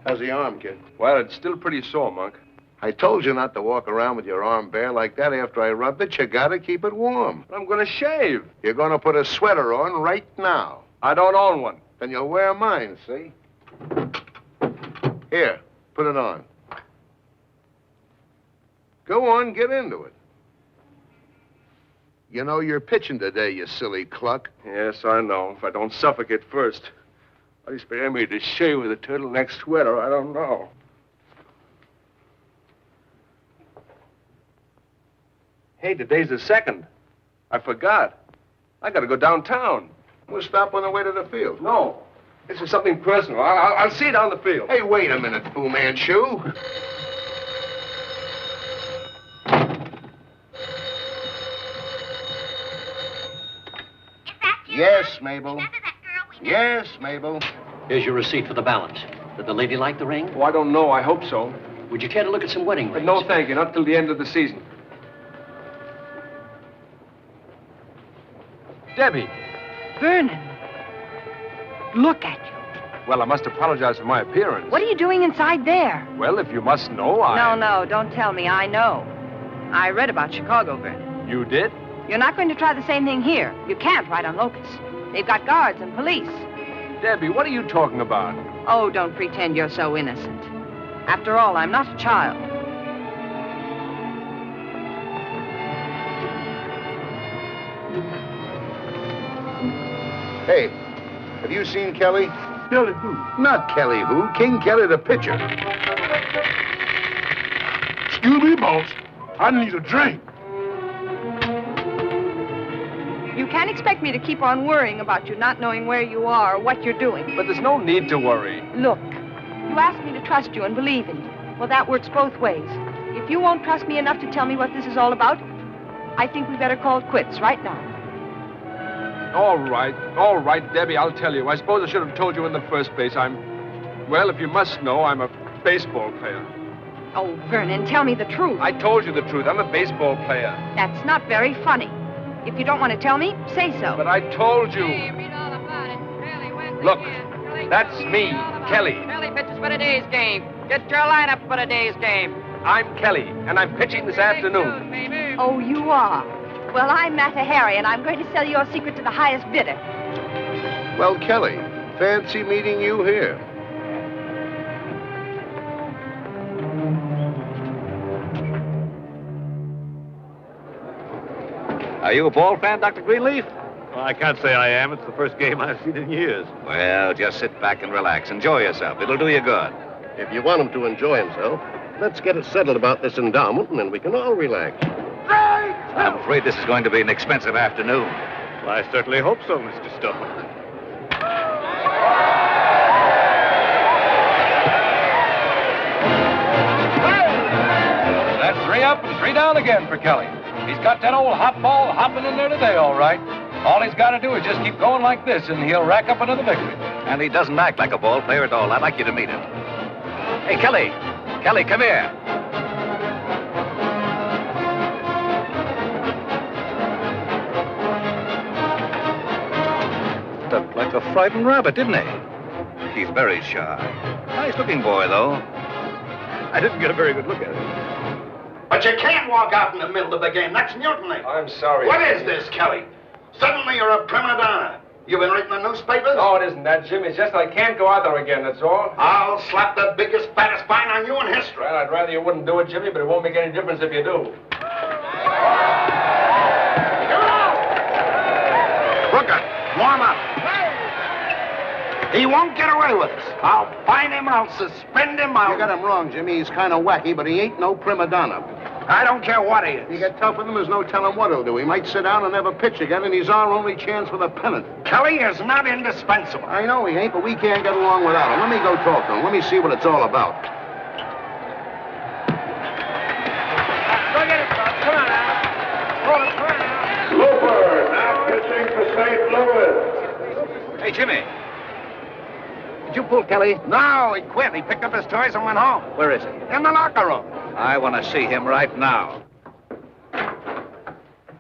How's the arm, kid? Well, it's still pretty sore, Monk. I told you not to walk around with your arm bare like that after I rubbed it. You gotta keep it warm. I'm gonna shave. You're gonna put a sweater on right now. I don't own one. Then you'll wear mine, see? Here, put it on. Go on, get into it. You know you're pitching today, you silly cluck. Yes, I know. If I don't suffocate first. I expect me to shave with a turtleneck sweater. I don't know. Hey, today's the 2nd. I forgot. I gotta go downtown. We'll stop on the way to the field. No. This is something personal. I'll see you down the field. Hey, wait a minute, Fu Manchu. Yes, Mabel. Yes, Mabel. Here's your receipt for the balance. Did the lady like the ring? Oh, I don't know. I hope so. Would you care to look at some wedding rings? No, thank you. Not till the end of the season. Debbie. Vernon. Look at you. Well, I must apologize for my appearance. What are you doing inside there? Well, if you must know, No, don't tell me. I know. I read about Chicago, Vernon. You did? You're not going to try the same thing here. You can't right on Locust. They've got guards and police. Debbie, what are you talking about? Oh, don't pretend you're so innocent. After all, I'm not a child. Hey, have you seen Kelly? Kelly who? Not Kelly who. King Kelly, the pitcher. Excuse me, boss. I need a drink. You can't expect me to keep on worrying about you not knowing where you are or what you're doing. But there's no need to worry. Look, you asked me to trust you and believe in you. Well, that works both ways. If you won't trust me enough to tell me what this is all about, I think we better call it quits right now. All right, Debbie, I'll tell you. I suppose I should have told you in the first place. Well, if you must know, I'm a baseball player. Oh, Vernon, tell me the truth. I told you the truth. I'm a baseball player. That's not very funny. If you don't want to tell me, say so. But I told you. Look, that's me, Kelly. Kelly pitches for today's game. Get your lineup for today's game. I'm Kelly, and I'm pitching this afternoon. Oh, you are? Well, I'm Mata Harry, and I'm going to sell your secret to the highest bidder. Well, Kelly, fancy meeting you here. Are you a ball fan, Dr. Greenleaf? Well, I can't say I am. It's the first game I've seen in years. Well, just sit back and relax. Enjoy yourself. It'll do you good. If you want him to enjoy himself, let's get it settled about this endowment, and then we can all relax. I'm afraid this is going to be an expensive afternoon. Well, I certainly hope so, Mr. Stone. That's 3 up and 3 down again for Kelly. He's got that old hot ball hopping in there today, all right. All he's got to do is just keep going like this, and he'll rack up another victory. And he doesn't act like a ball player at all. I'd like you to meet him. Hey, Kelly. Kelly, come here. Looked like a frightened rabbit, didn't he? He's very shy. Nice-looking boy, though. I didn't get a very good look at him. But you can't walk out in the middle of the game. That's mutiny. I'm sorry. What is this, Kelly? Suddenly you're a prima donna. You've been reading the newspapers? No, it isn't that, Jim. It's just I can't go out there again, that's all. I'll slap the biggest, fattest fine on you in history. Well, I'd rather you wouldn't do it, Jimmy, but it won't make any difference if you do. Brooker, warm up. He won't get away with us. I'll fine him, I'll suspend him, You got him wrong, Jimmy. He's kind of wacky, but he ain't no prima donna. I don't care what he is. You get tough with him, there's no telling what he'll do. He might sit down and never pitch again, and he's our only chance for the pennant. Kelly is not indispensable. I know he ain't, but we can't get along without him. Let me go talk to him. Let me see what it's all about. Go get it, Bob. Come on now. Looper, now pitching for St. Louis. Hey, Jimmy. Did you pull Kelly? No, he quit. He picked up his toys and went home. Where is he? In the locker room. I want to see him right now.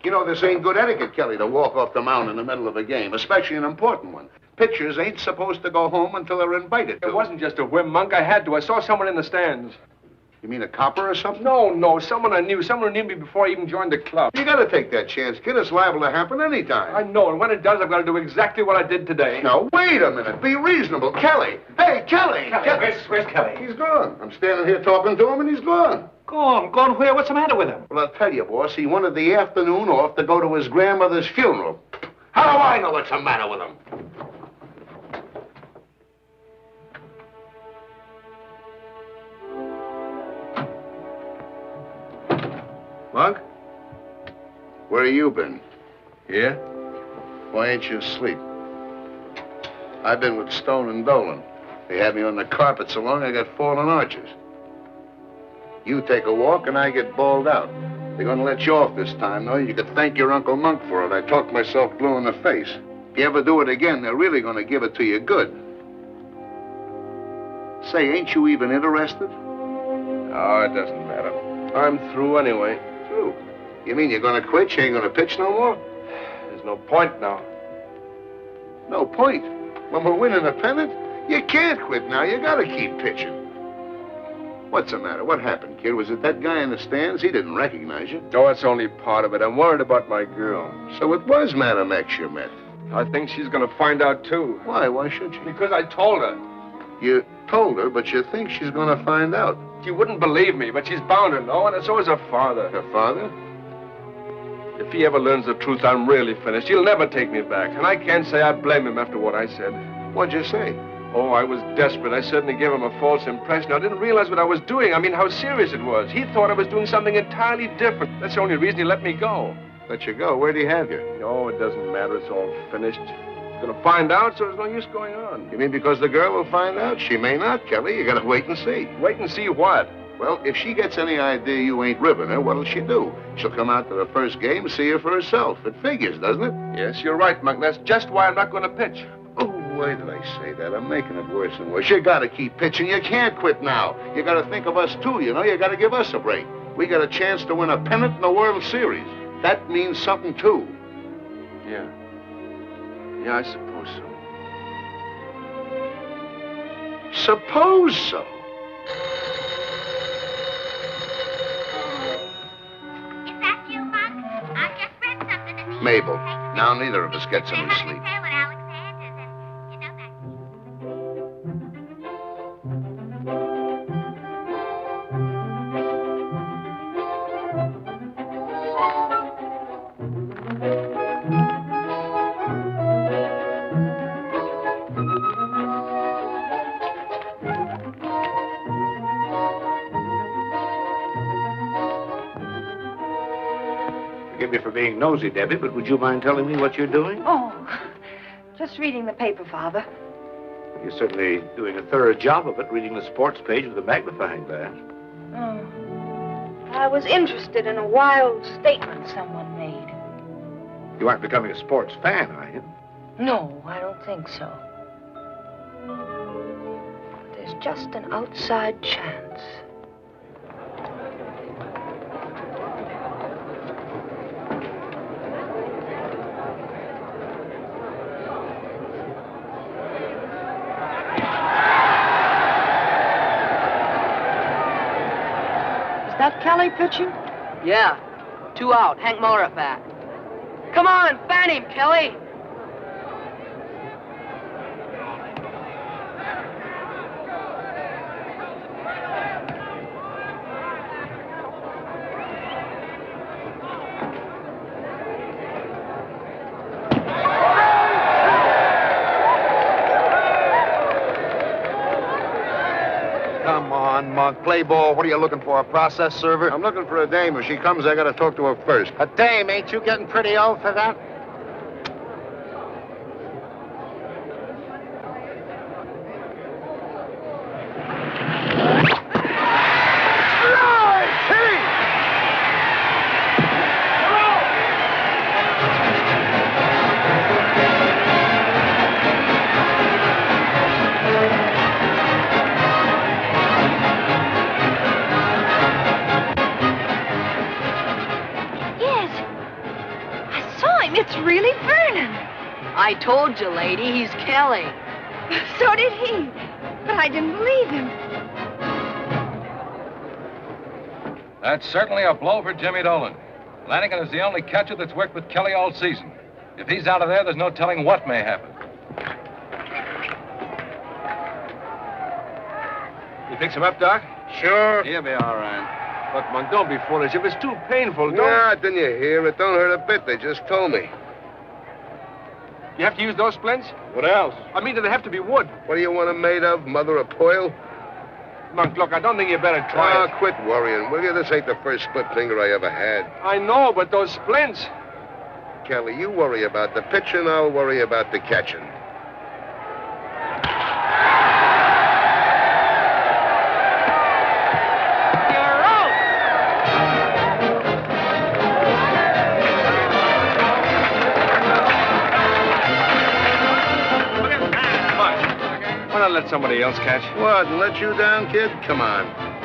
You know, this ain't good etiquette, Kelly, to walk off the mound in the middle of a game, especially an important one. Pitchers ain't supposed to go home until they're invited to. It wasn't just a whim, Monk. I had to. I saw someone in the stands. You mean a copper or something? No, someone I knew. Someone who knew me before I even joined the club. You gotta take that chance, kid. It's liable to happen anytime. I know, and when it does, I've got to do exactly what I did today. Now, wait a minute. Be reasonable. Kelly! Hey, Kelly! Where's Kelly? He's gone. I'm standing here talking to him, and he's gone. Gone? Gone where? What's the matter with him? Well, I'll tell you, boss. He wanted the afternoon off to go to his grandmother's funeral. How do I know what's the matter with him? Monk? Where have you been? Here? Why ain't you asleep? I've been with Stone and Dolan. They had me on the carpet so long I got fallen arches. You take a walk and I get bawled out. They're gonna let you off this time, though. You could thank your Uncle Monk for it. I talked myself blue in the face. If you ever do it again, they're really gonna give it to you good. Say, ain't you even interested? Oh, it doesn't matter. I'm through anyway. Through? You mean you're gonna quit? You ain't gonna pitch no more? There's no point now. No point? When we're winning a pennant? You can't quit now. You gotta keep pitching. What's the matter? What happened, kid? Was it that guy in the stands? He didn't recognize you. No, it's only part of it. I'm worried about my girl. So it was Madam X you met? I think she's gonna find out, too. Why? Why should she? Because I told her. You told her, but you think she's gonna find out. She wouldn't believe me, but she's bound to know, and so is her father. Her father? If he ever learns the truth, I'm really finished. He'll never take me back, and I can't say I blame him after what I said. What'd you say? Oh, I was desperate. I certainly gave him a false impression. I didn't realize what I was doing. I mean, how serious it was. He thought I was doing something entirely different. That's the only reason he let me go. Let you go? Where'd he have you? No, it doesn't matter. It's all finished. He's gonna find out, so there's no use going on. You mean because the girl will find out? She may not, Kelly. You gotta wait and see. Wait and see what? Well, if she gets any idea you ain't ribbing her, what'll she do? She'll come out to the first game and see her for herself. It figures, doesn't it? Yes, you're right, Monk. That's just why I'm not gonna pitch. Oh, why did I say that? I'm making it worse and worse. You gotta keep pitching. You can't quit now. You gotta think of us, too, you know? You gotta give us a break. We got a chance to win a pennant in the World Series. That means something, too. Yeah. Yeah, I suppose so. Suppose so. Is that you, Monk? I just read something in the Mabel, now neither of us gets any sleep. Forgive me for being nosy, Debbie, but would you mind telling me what you're doing? Oh, just reading the paper, Father. You're certainly doing a thorough job of it, reading the sports page with a magnifying glass. Oh. I was interested in a wild statement someone made. You aren't becoming a sports fan, are you? No, I don't think so. There's just an outside chance. Is that Kelly pitching? Yeah. 2 out. Hank Mora back. Come on, fan him, Kelly. Come on, Monk. Play ball. What are you looking for, a process server? I'm looking for a dame. If she comes, I gotta talk to her first. A dame, ain't you getting pretty old for that? Yes. I saw him. It's I told you, lady, he's Kelly. So did he. But I didn't believe him. That's certainly a blow for Jimmy Dolan. Lanigan is the only catcher that's worked with Kelly all season. If he's out of there, there's no telling what may happen. You fix him up, Doc? Sure. He'll be all right. Look, Monk, don't be foolish. If it's too painful, don't... Nah, didn't you hear? It don't hurt a bit. They just told me. You have to use those splints? What else? I mean, do they have to be wood? What do you want them made of, mother of pearl? Monk, look, I don't think you better try it. Quit worrying, will you? This ain't the first split finger I ever had. I know, but those splints... Kelly, you worry about the pitching, I'll worry about the catching. You're out! Why not let somebody else catch? What, and let you down, kid? Come on.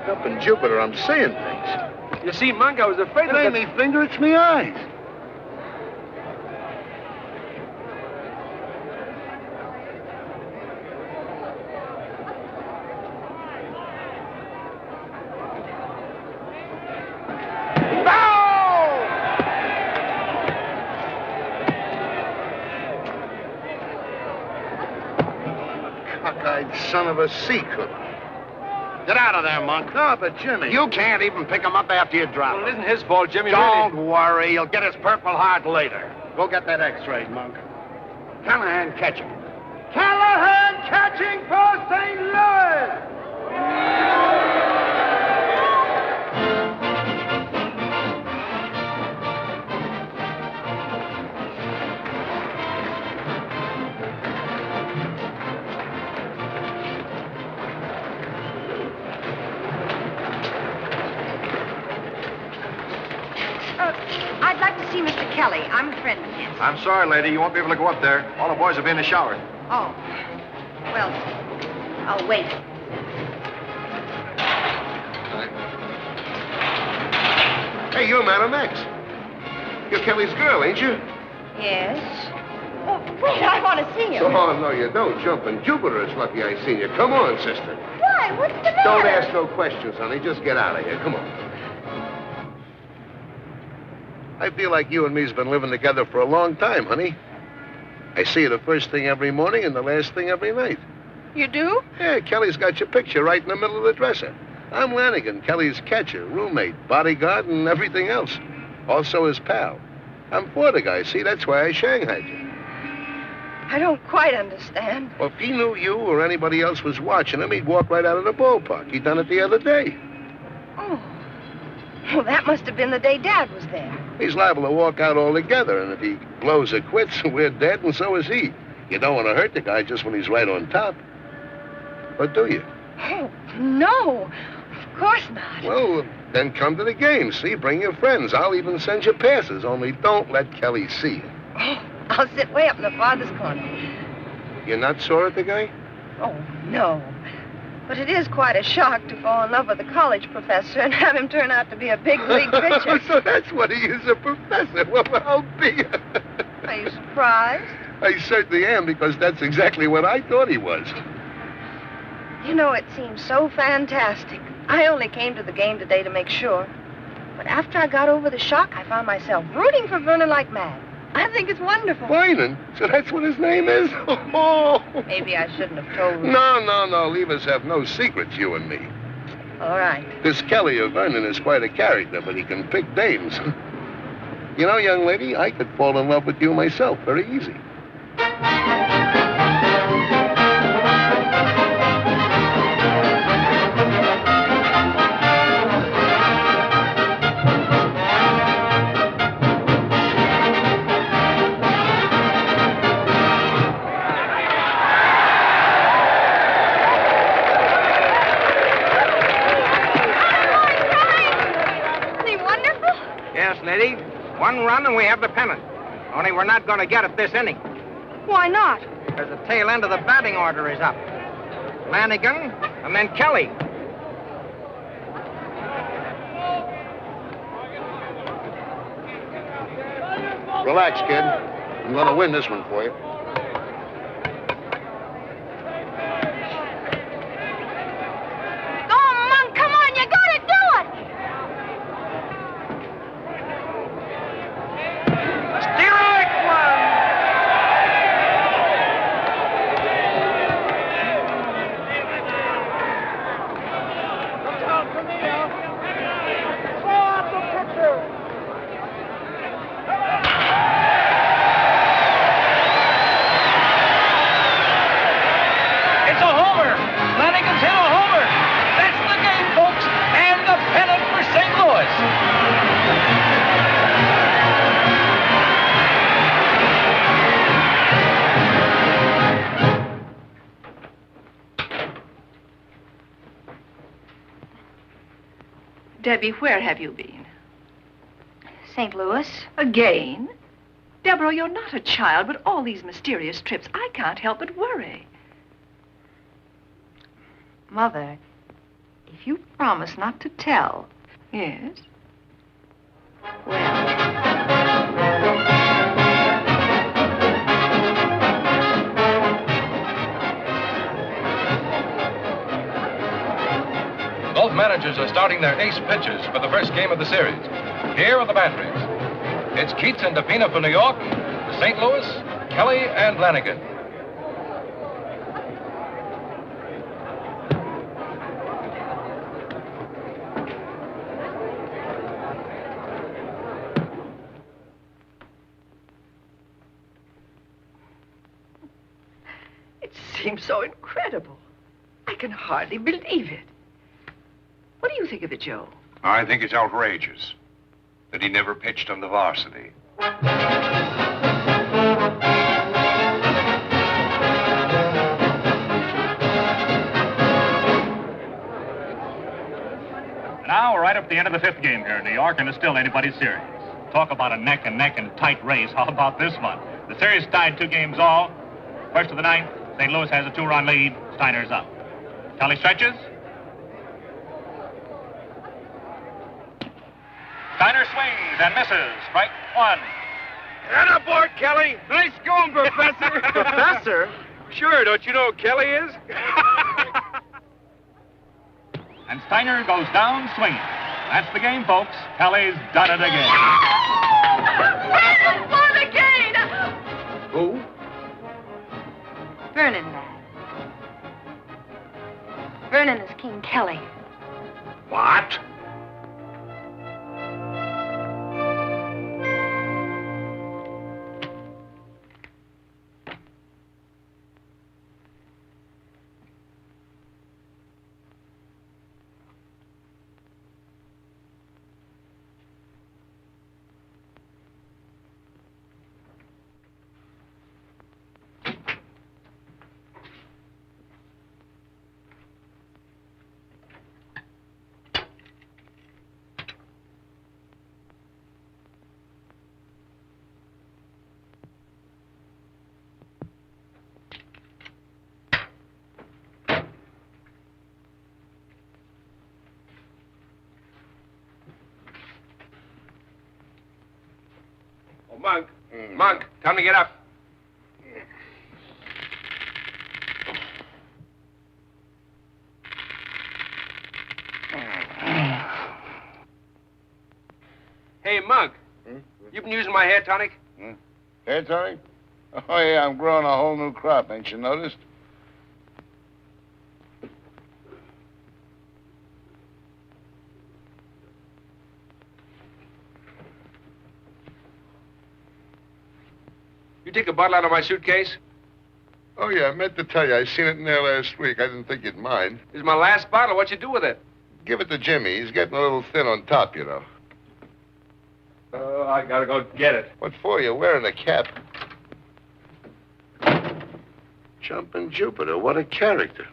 Up in Jupiter, I'm seeing things. You see, Monk, I was afraid It ain't me finger, it's me eyes. Cockeyed son of a sea cook. Get out of there, Monk. No, but Jimmy. You can't even pick him up after you drop him. Well, it isn't his fault, Jimmy. Don't Really. worry. You'll get his Purple Heart later. Go get that x-ray, Monk. Callahan catching. Callahan catching for St. Louis! I'd like to see Mr. Kelly. I'm a friend of his. I'm sorry, lady. You won't be able to go up there. All the boys will be in the shower. Oh. Well, I'll wait. Hey, you're Madam X. You're Kelly's girl, ain't you? Yes. Oh, wait, I want to see him. Oh, no, you don't. Jumping Jupiter, it's lucky I seen you. Come on, sister. Why? What's the matter? Don't ask no questions, honey. Just get out of here. Come on. I feel like you and me's been living together for a long time, honey. I see you the first thing every morning and the last thing every night. You do? Yeah, Kelly's got your picture right in the middle of the dresser. I'm Lanigan, Kelly's catcher, roommate, bodyguard, and everything else. Also his pal. I'm for the guy, see? That's why I shanghaied you. I don't quite understand. Well, if he knew you or anybody else was watching him, he'd walk right out of the ballpark. He done it the other day. Oh. Well, that must have been the day Dad was there. He's liable to walk out altogether, and if he blows or quits, we're dead, and so is he. You don't want to hurt the guy just when he's right on top. Or do you? Oh, no. Of course not. Well, then come to the game, see? Bring your friends. I'll even send you passes, only don't let Kelly see you. Oh, I'll sit way up in the farthest corner. You're not sore at the guy? Oh, no. But it is quite a shock to fall in love with a college professor and have him turn out to be a big league pitcher. So that's what he is, a professor. Well, I'll be. Are you surprised? I certainly am, because that's exactly what I thought he was. You know, it seems so fantastic. I only came to the game today to make sure. But after I got over the shock, I found myself rooting for Vernon like mad. I think it's wonderful. Vernon? So that's what his name is? Oh. Maybe I shouldn't have told you. No. Leave us have no secrets, you and me. All right. This Kelly of Vernon is quite a character, but he can pick dames. You know, young lady, I could fall in love with you myself very easy. have the pennant. Only we're not going to get it this inning. Why not? Because the tail end of the batting order is up. Lanigan, and then Kelly. Relax, kid. I'm going to win this one for you. Go, Monk, come on, you gotta do it! Strike one! It's a homer. Flanagan's hit a homer. That's the game, folks. And the pennant for St. Louis. Debbie, where have you been? St. Louis? Again? Deborah, you're not a child, but all these mysterious trips, I can't help but worry. Mother, if you promise not to tell. Yes? Both managers are starting their ace pitchers for the first game of the series. Here are the batteries. It's Keats and DePina for New York, to St. Louis, Kelly and Lanigan. It seems so incredible. I can hardly believe it. What do you think of it, Joe? I think it's outrageous that he never pitched on the varsity. Now we're right up at the end of the fifth game here in New York, and it's still anybody's series. Talk about a neck and tight race. How about this one? The series tied 2 games all. First of the ninth, St. Louis has a 2-run lead. Steiner's up. Kelly stretches. Steiner swings and misses. Strike 1. And aboard, Kelly. Nice going, Professor. Professor? Sure, don't you know who Kelly is? And Steiner goes down swinging. That's the game, folks. Kelly's done it again. Won again! Who? Vernon, lad. Vernon is King Kelly. What? Monk. Monk, time to get up. Hey, Monk. You been using my hair tonic? Hair tonic? Oh, yeah, I'm growing a whole new crop. Ain't you noticed? You take a bottle out of my suitcase? Oh, yeah, I meant to tell you. I seen it in there last week. I didn't think you'd mind. This is my last bottle. What you do with it? Give it to Jimmy. He's getting a little thin on top, you know. Oh, I gotta go get it. What for? You're wearing a cap. Jumping Jupiter. What a character.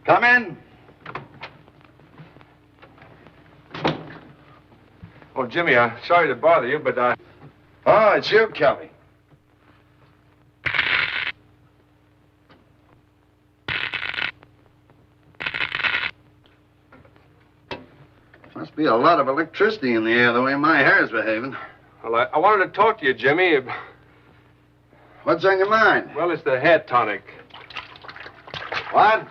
Come in. Oh, Jimmy, sorry to bother you, but, Oh, it's you, Kelly. Must be a lot of electricity in the air the way my hair's behaving. Well, I wanted to talk to you, Jimmy. What's on your mind? Well, it's the hair tonic. What?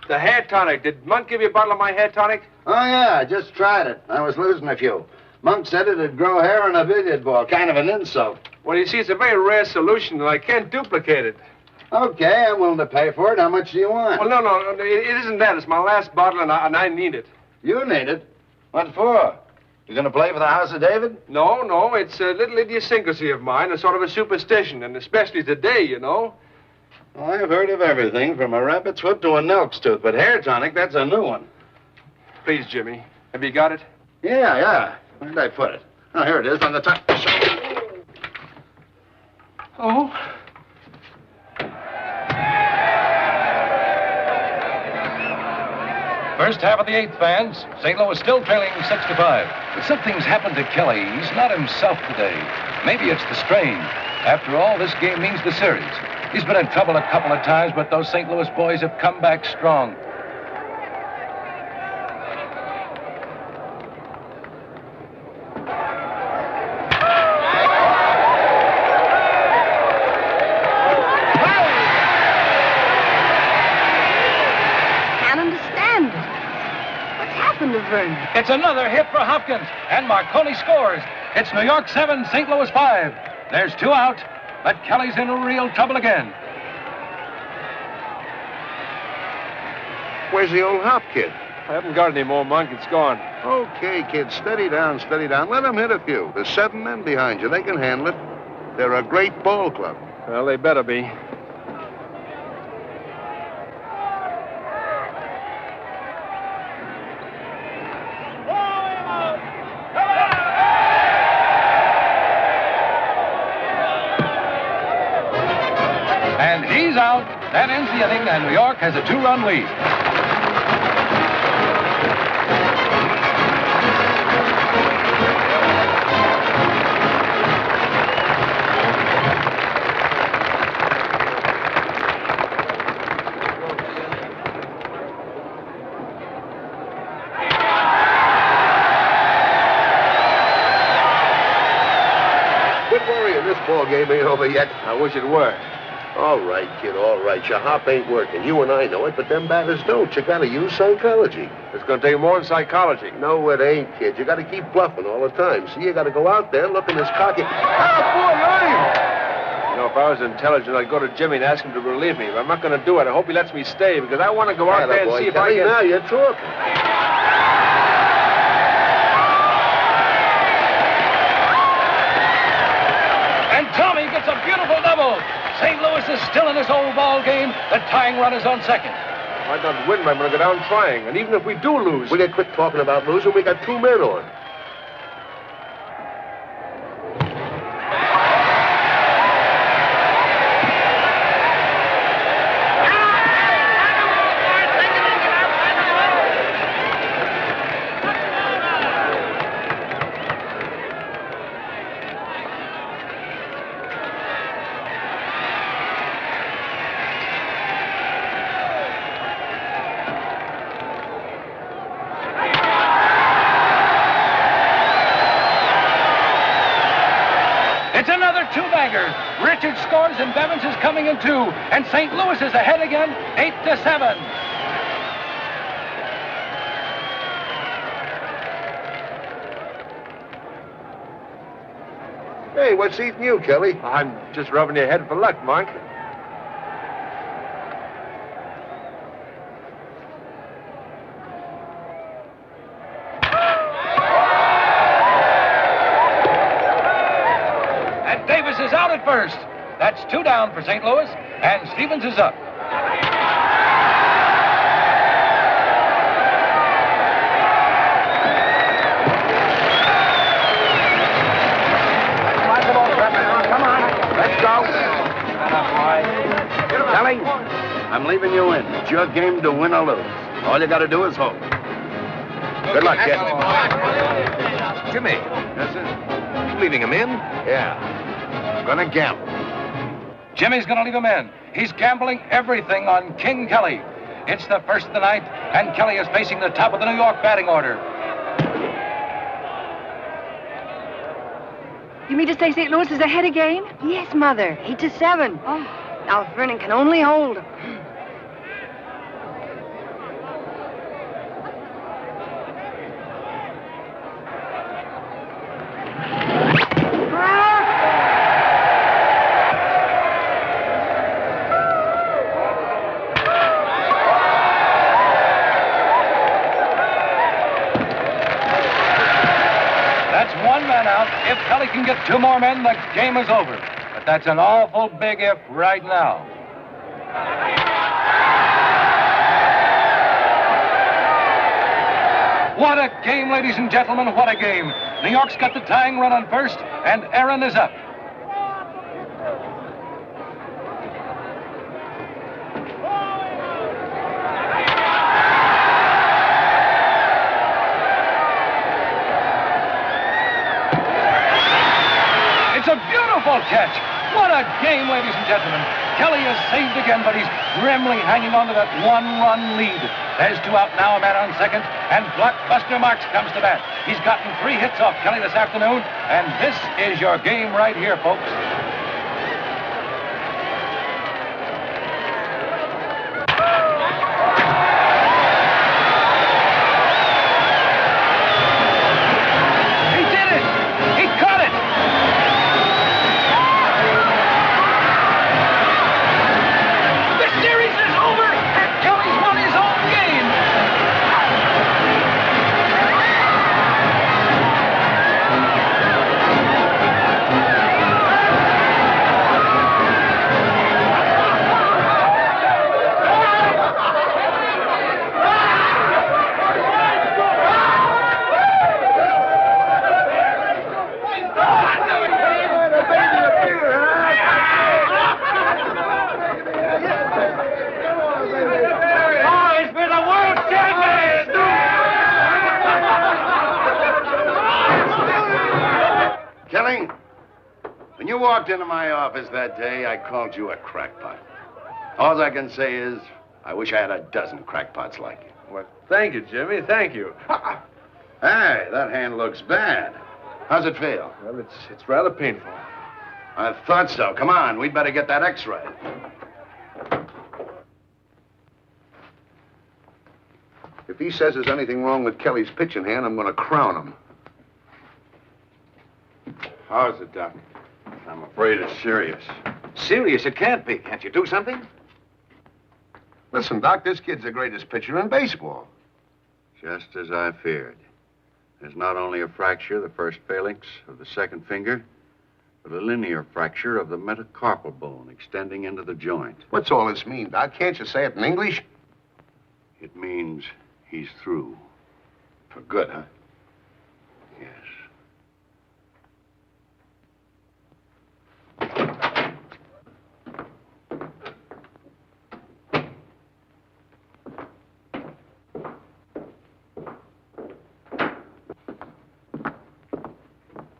The hair tonic. Did Monk give you a bottle of my hair tonic? Oh, yeah, I just tried it. I was losing a few. Monk said it'd grow hair on a billiard ball. Kind of an insult. Well, you see, it's a very rare solution, and I can't duplicate it. Okay, I'm willing to pay for it. How much do you want? Well, no, it isn't that. It's my last bottle, and I need it. You need it? What for? You gonna play for the House of David? No, it's a little idiosyncrasy of mine, a sort of a superstition, and especially today, you know. Well, I've heard of everything, from a rabbit's foot to a Nelk's tooth, but hair tonic, that's a new one. Please, Jimmy. Have you got it? Yeah. Where did I put it? Oh, here it is, on the top. Oh. First half of the eighth, fans. St. Louis still trailing 6-5. But something's happened to Kelly. He's not himself today. Maybe it's the strain. After all, this game means the series. He's been in trouble a couple of times, but those St. Louis boys have come back strong. It's another hit for Hopkins, and Marconi scores. It's New York 7, St. Louis 5. There's 2 out, but Kelly's in real trouble again. Where's the old Hop kid? I haven't got any more, Monk. It's gone. Okay, kid, steady down. Let them hit a few. There's 7 men behind you. They can handle it. They're a great ball club. Well, they better be. And he's out. That ends the inning, and New York has a 2-run lead. Quit worrying. This ball game ain't over yet. I wish it were. All right, kid, all right. Your hop ain't working. You and I know it, but them batters don't. You gotta use psychology. It's gonna take more than psychology. No, it ain't, kid. You gotta keep bluffing all the time. See, you gotta go out there looking as cocky. Oh, boy, you know, if I was intelligent, I'd go to Jimmy and ask him to relieve me. But I'm not gonna do it. I hope he lets me stay, because I want to go out there and see if I can... Now you're talking. And Tommy gets a beautiful double. St. Louis is still in this old ball game. The tying run is on second. Might not win, but I'm going to go down trying. And even if we do lose... We gotta quit talking about losing. We got 2 men on. It's another 2-bagger. Richard scores and Bevins is coming in 2. And St. Louis is ahead again, 8-7. Hey, what's eating you, Kelly? I'm just rubbing your head for luck, Monk. Davis is out at first. That's 2 down for St. Louis, and Stevens is up. Come on, let's go. Kelly, I'm leaving you in. It's your game to win or lose. All you got to do is hope. Good luck, kid. Jimmy. Yes, sir? You leaving him in? Yeah. I'm gonna gamble. Jimmy's going to leave him in. He's gambling everything on King Kelly. It's the first of the night, and Kelly is facing the top of the New York batting order. You mean to say St. Louis is ahead again? Yes, Mother. 8-7. Oh, now Vernon can only hold. If Kelly can get 2 more men, the game is over. But that's an awful big if right now. What a game, ladies and gentlemen, what a game. New York's got the tying run on first, and Aaron is up. It's a beautiful catch. What a game, ladies and gentlemen. Kelly is saved again, but he's grimly hanging on to that 1-run lead. There's 2 out now, a man on second, and Blockbuster Marks comes to bat. He's gotten 3 hits off Kelly this afternoon, and this is your game right here, folks. He did it! He caught it! Series is over, and Kelly's won his own game. Kelly, when you walked into my office that day, I called you a crackpot. All I can say is, I wish I had a dozen crackpots like you. Well, thank you, Jimmy. Thank you. Hey, that hand looks bad. How's it feel? Well, it's rather painful. I thought so. Come on, we'd better get that x-ray. If he says there's anything wrong with Kelly's pitching hand, I'm going to crown him. How's it, Doc? I'm afraid it's serious. Serious? It can't be. Can't you do something? Listen, Doc, this kid's the greatest pitcher in baseball. Just as I feared. There's not only a fracture, the first phalanx of the second finger, but a linear fracture of the metacarpal bone extending into the joint. What's all this mean, Doc? Can't you say it in English? It means he's through. For good, huh? Yes.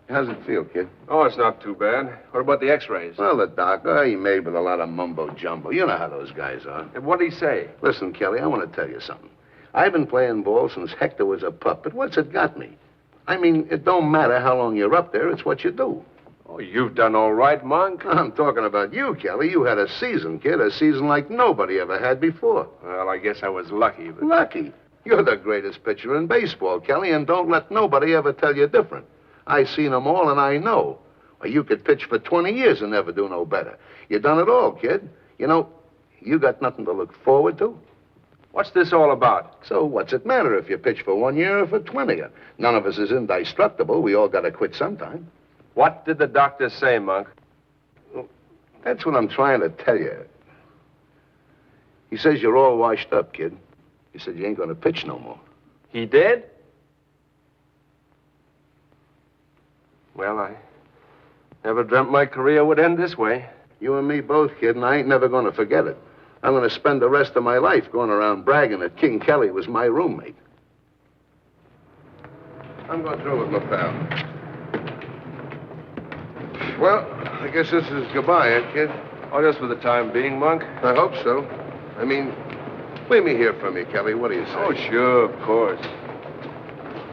How's it feel, kid? Oh, it's not too bad. What about the x-rays? Well, the doc, he made with a lot of mumbo-jumbo. You know how those guys are. And what did he say? Listen, Kelly, I want to tell you something. I've been playing ball since Hector was a pup, but what's it got me? I mean, it don't matter how long you're up there, it's what you do. Oh, you've done all right, Monk. I'm talking about you, Kelly. You had a season, kid, a season like nobody ever had before. Well, I guess I was lucky, but... Lucky? You're the greatest pitcher in baseball, Kelly, and don't let nobody ever tell you different. I seen them all, and I know. Well, you could pitch for 20 years and never do no better. You done it all, kid. You know, you got nothing to look forward to. What's this all about? So what's it matter if you pitch for 1 year or for 20? None of us is indestructible. We all got to quit sometime. What did the doctor say, Monk? Well, that's what I'm trying to tell you. He says you're all washed up, kid. He said you ain't going to pitch no more. He did? Well, I never dreamt my career would end this way. You and me both, kid, and I ain't never going to forget it. I'm going to spend the rest of my life going around bragging that King Kelly was my roommate. I'm going through with my pal. Well, I guess this is goodbye, eh, kid? Oh, just for the time being, Monk. I hope so. I mean, leave me here for me, Kelly. What do you say? Oh, sure, of course.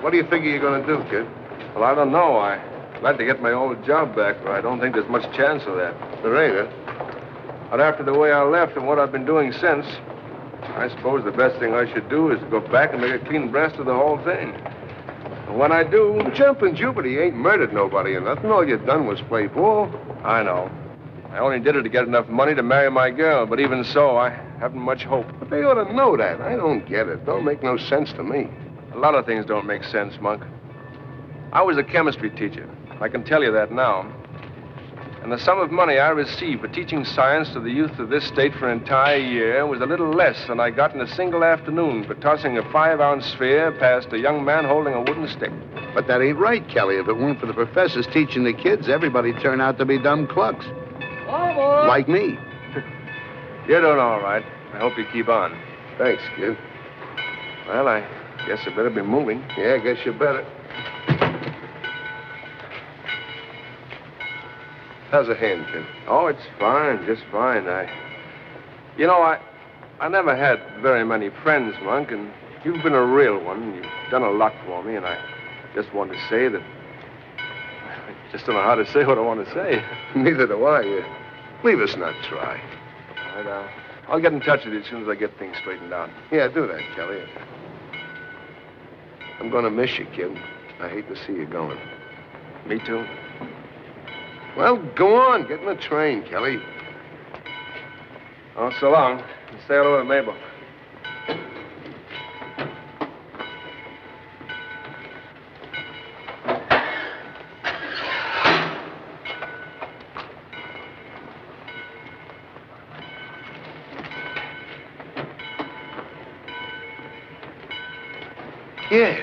What do you figure you're going to do, kid? Well, I don't know. I'd like to get my old job back, but I don't think there's much chance of that. There ain't, huh? But after the way I left and what I've been doing since, I suppose the best thing I should do is go back and make a clean breast of the whole thing. And when I do... Jumping Jupiter, you ain't murdered nobody or nothing. All you done was play ball. I know. I only did it to get enough money to marry my girl, but even so, I haven't much hope. But they ought to know that. I don't get it. Don't make no sense to me. A lot of things don't make sense, Monk. I was a chemistry teacher. I can tell you that now. And the sum of money I received for teaching science to the youth of this state for an entire year was a little less than I got in a single afternoon for tossing a 5-ounce sphere past a young man holding a wooden stick. But that ain't right, Kelly. If it weren't for the professors teaching the kids, everybody'd turn out to be dumb clucks. Like me. You're doing all right. I hope you keep on. Thanks, kid. Well, I guess I better be moving. Yeah, I guess you better. How's a hand, kid? Oh, it's fine, just fine. You know, I never had very many friends, Monk, and you've been a real one. You've done a lot for me, and I just want to say that... I just don't know how to say what I want to say. Neither do I. Leave us not try. All right, I'll get in touch with you as soon as I get things straightened out. Yeah, do that, Kelly. I'm going to miss you, kid. I hate to see you going. Me too. Well, go on. Get in the train, Kelly. Oh, so long. Say hello to Mabel. Yeah.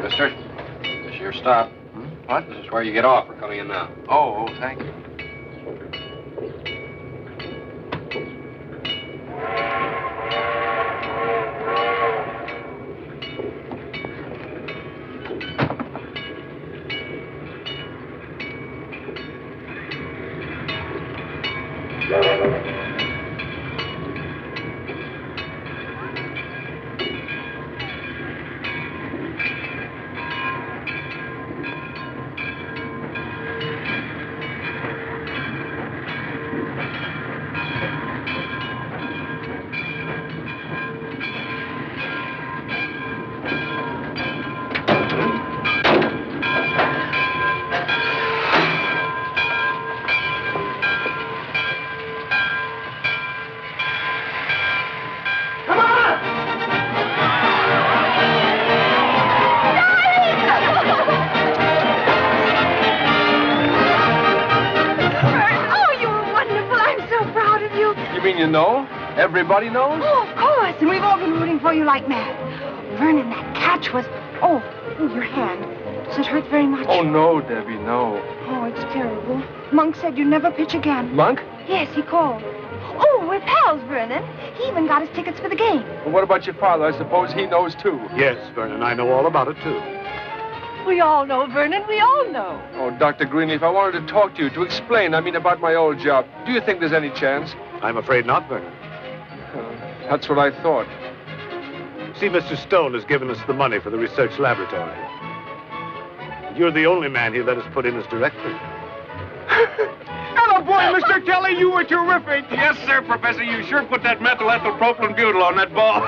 Mister, this is your stop. What? This is where you get off. We're coming in now. Oh, thank you. Everybody knows? Oh, of course. And we've all been rooting for you like mad. Vernon, that catch was... Oh, your hand. Does it hurt very much? Oh, no, Debbie, no. Oh, it's terrible. Monk said you'd never pitch again. Monk? Yes, he called. Oh, we're pals, Vernon. He even got us tickets for the game. Well, what about your father? I suppose he knows, too. Yes, Vernon, I know all about it, too. We all know, Vernon. We all know. Oh, Dr. Greenleaf, I wanted to talk to you, to explain, about my old job. Do you think there's any chance? I'm afraid not, Vernon. That's what I thought. See, Mr. Stone has given us the money for the research laboratory. You're the only man he let us put in as director. Hello, boy, Mr. Kelly. You were terrific. Yes, sir, Professor. You sure put that methyl ethyl propylene butyl on that ball.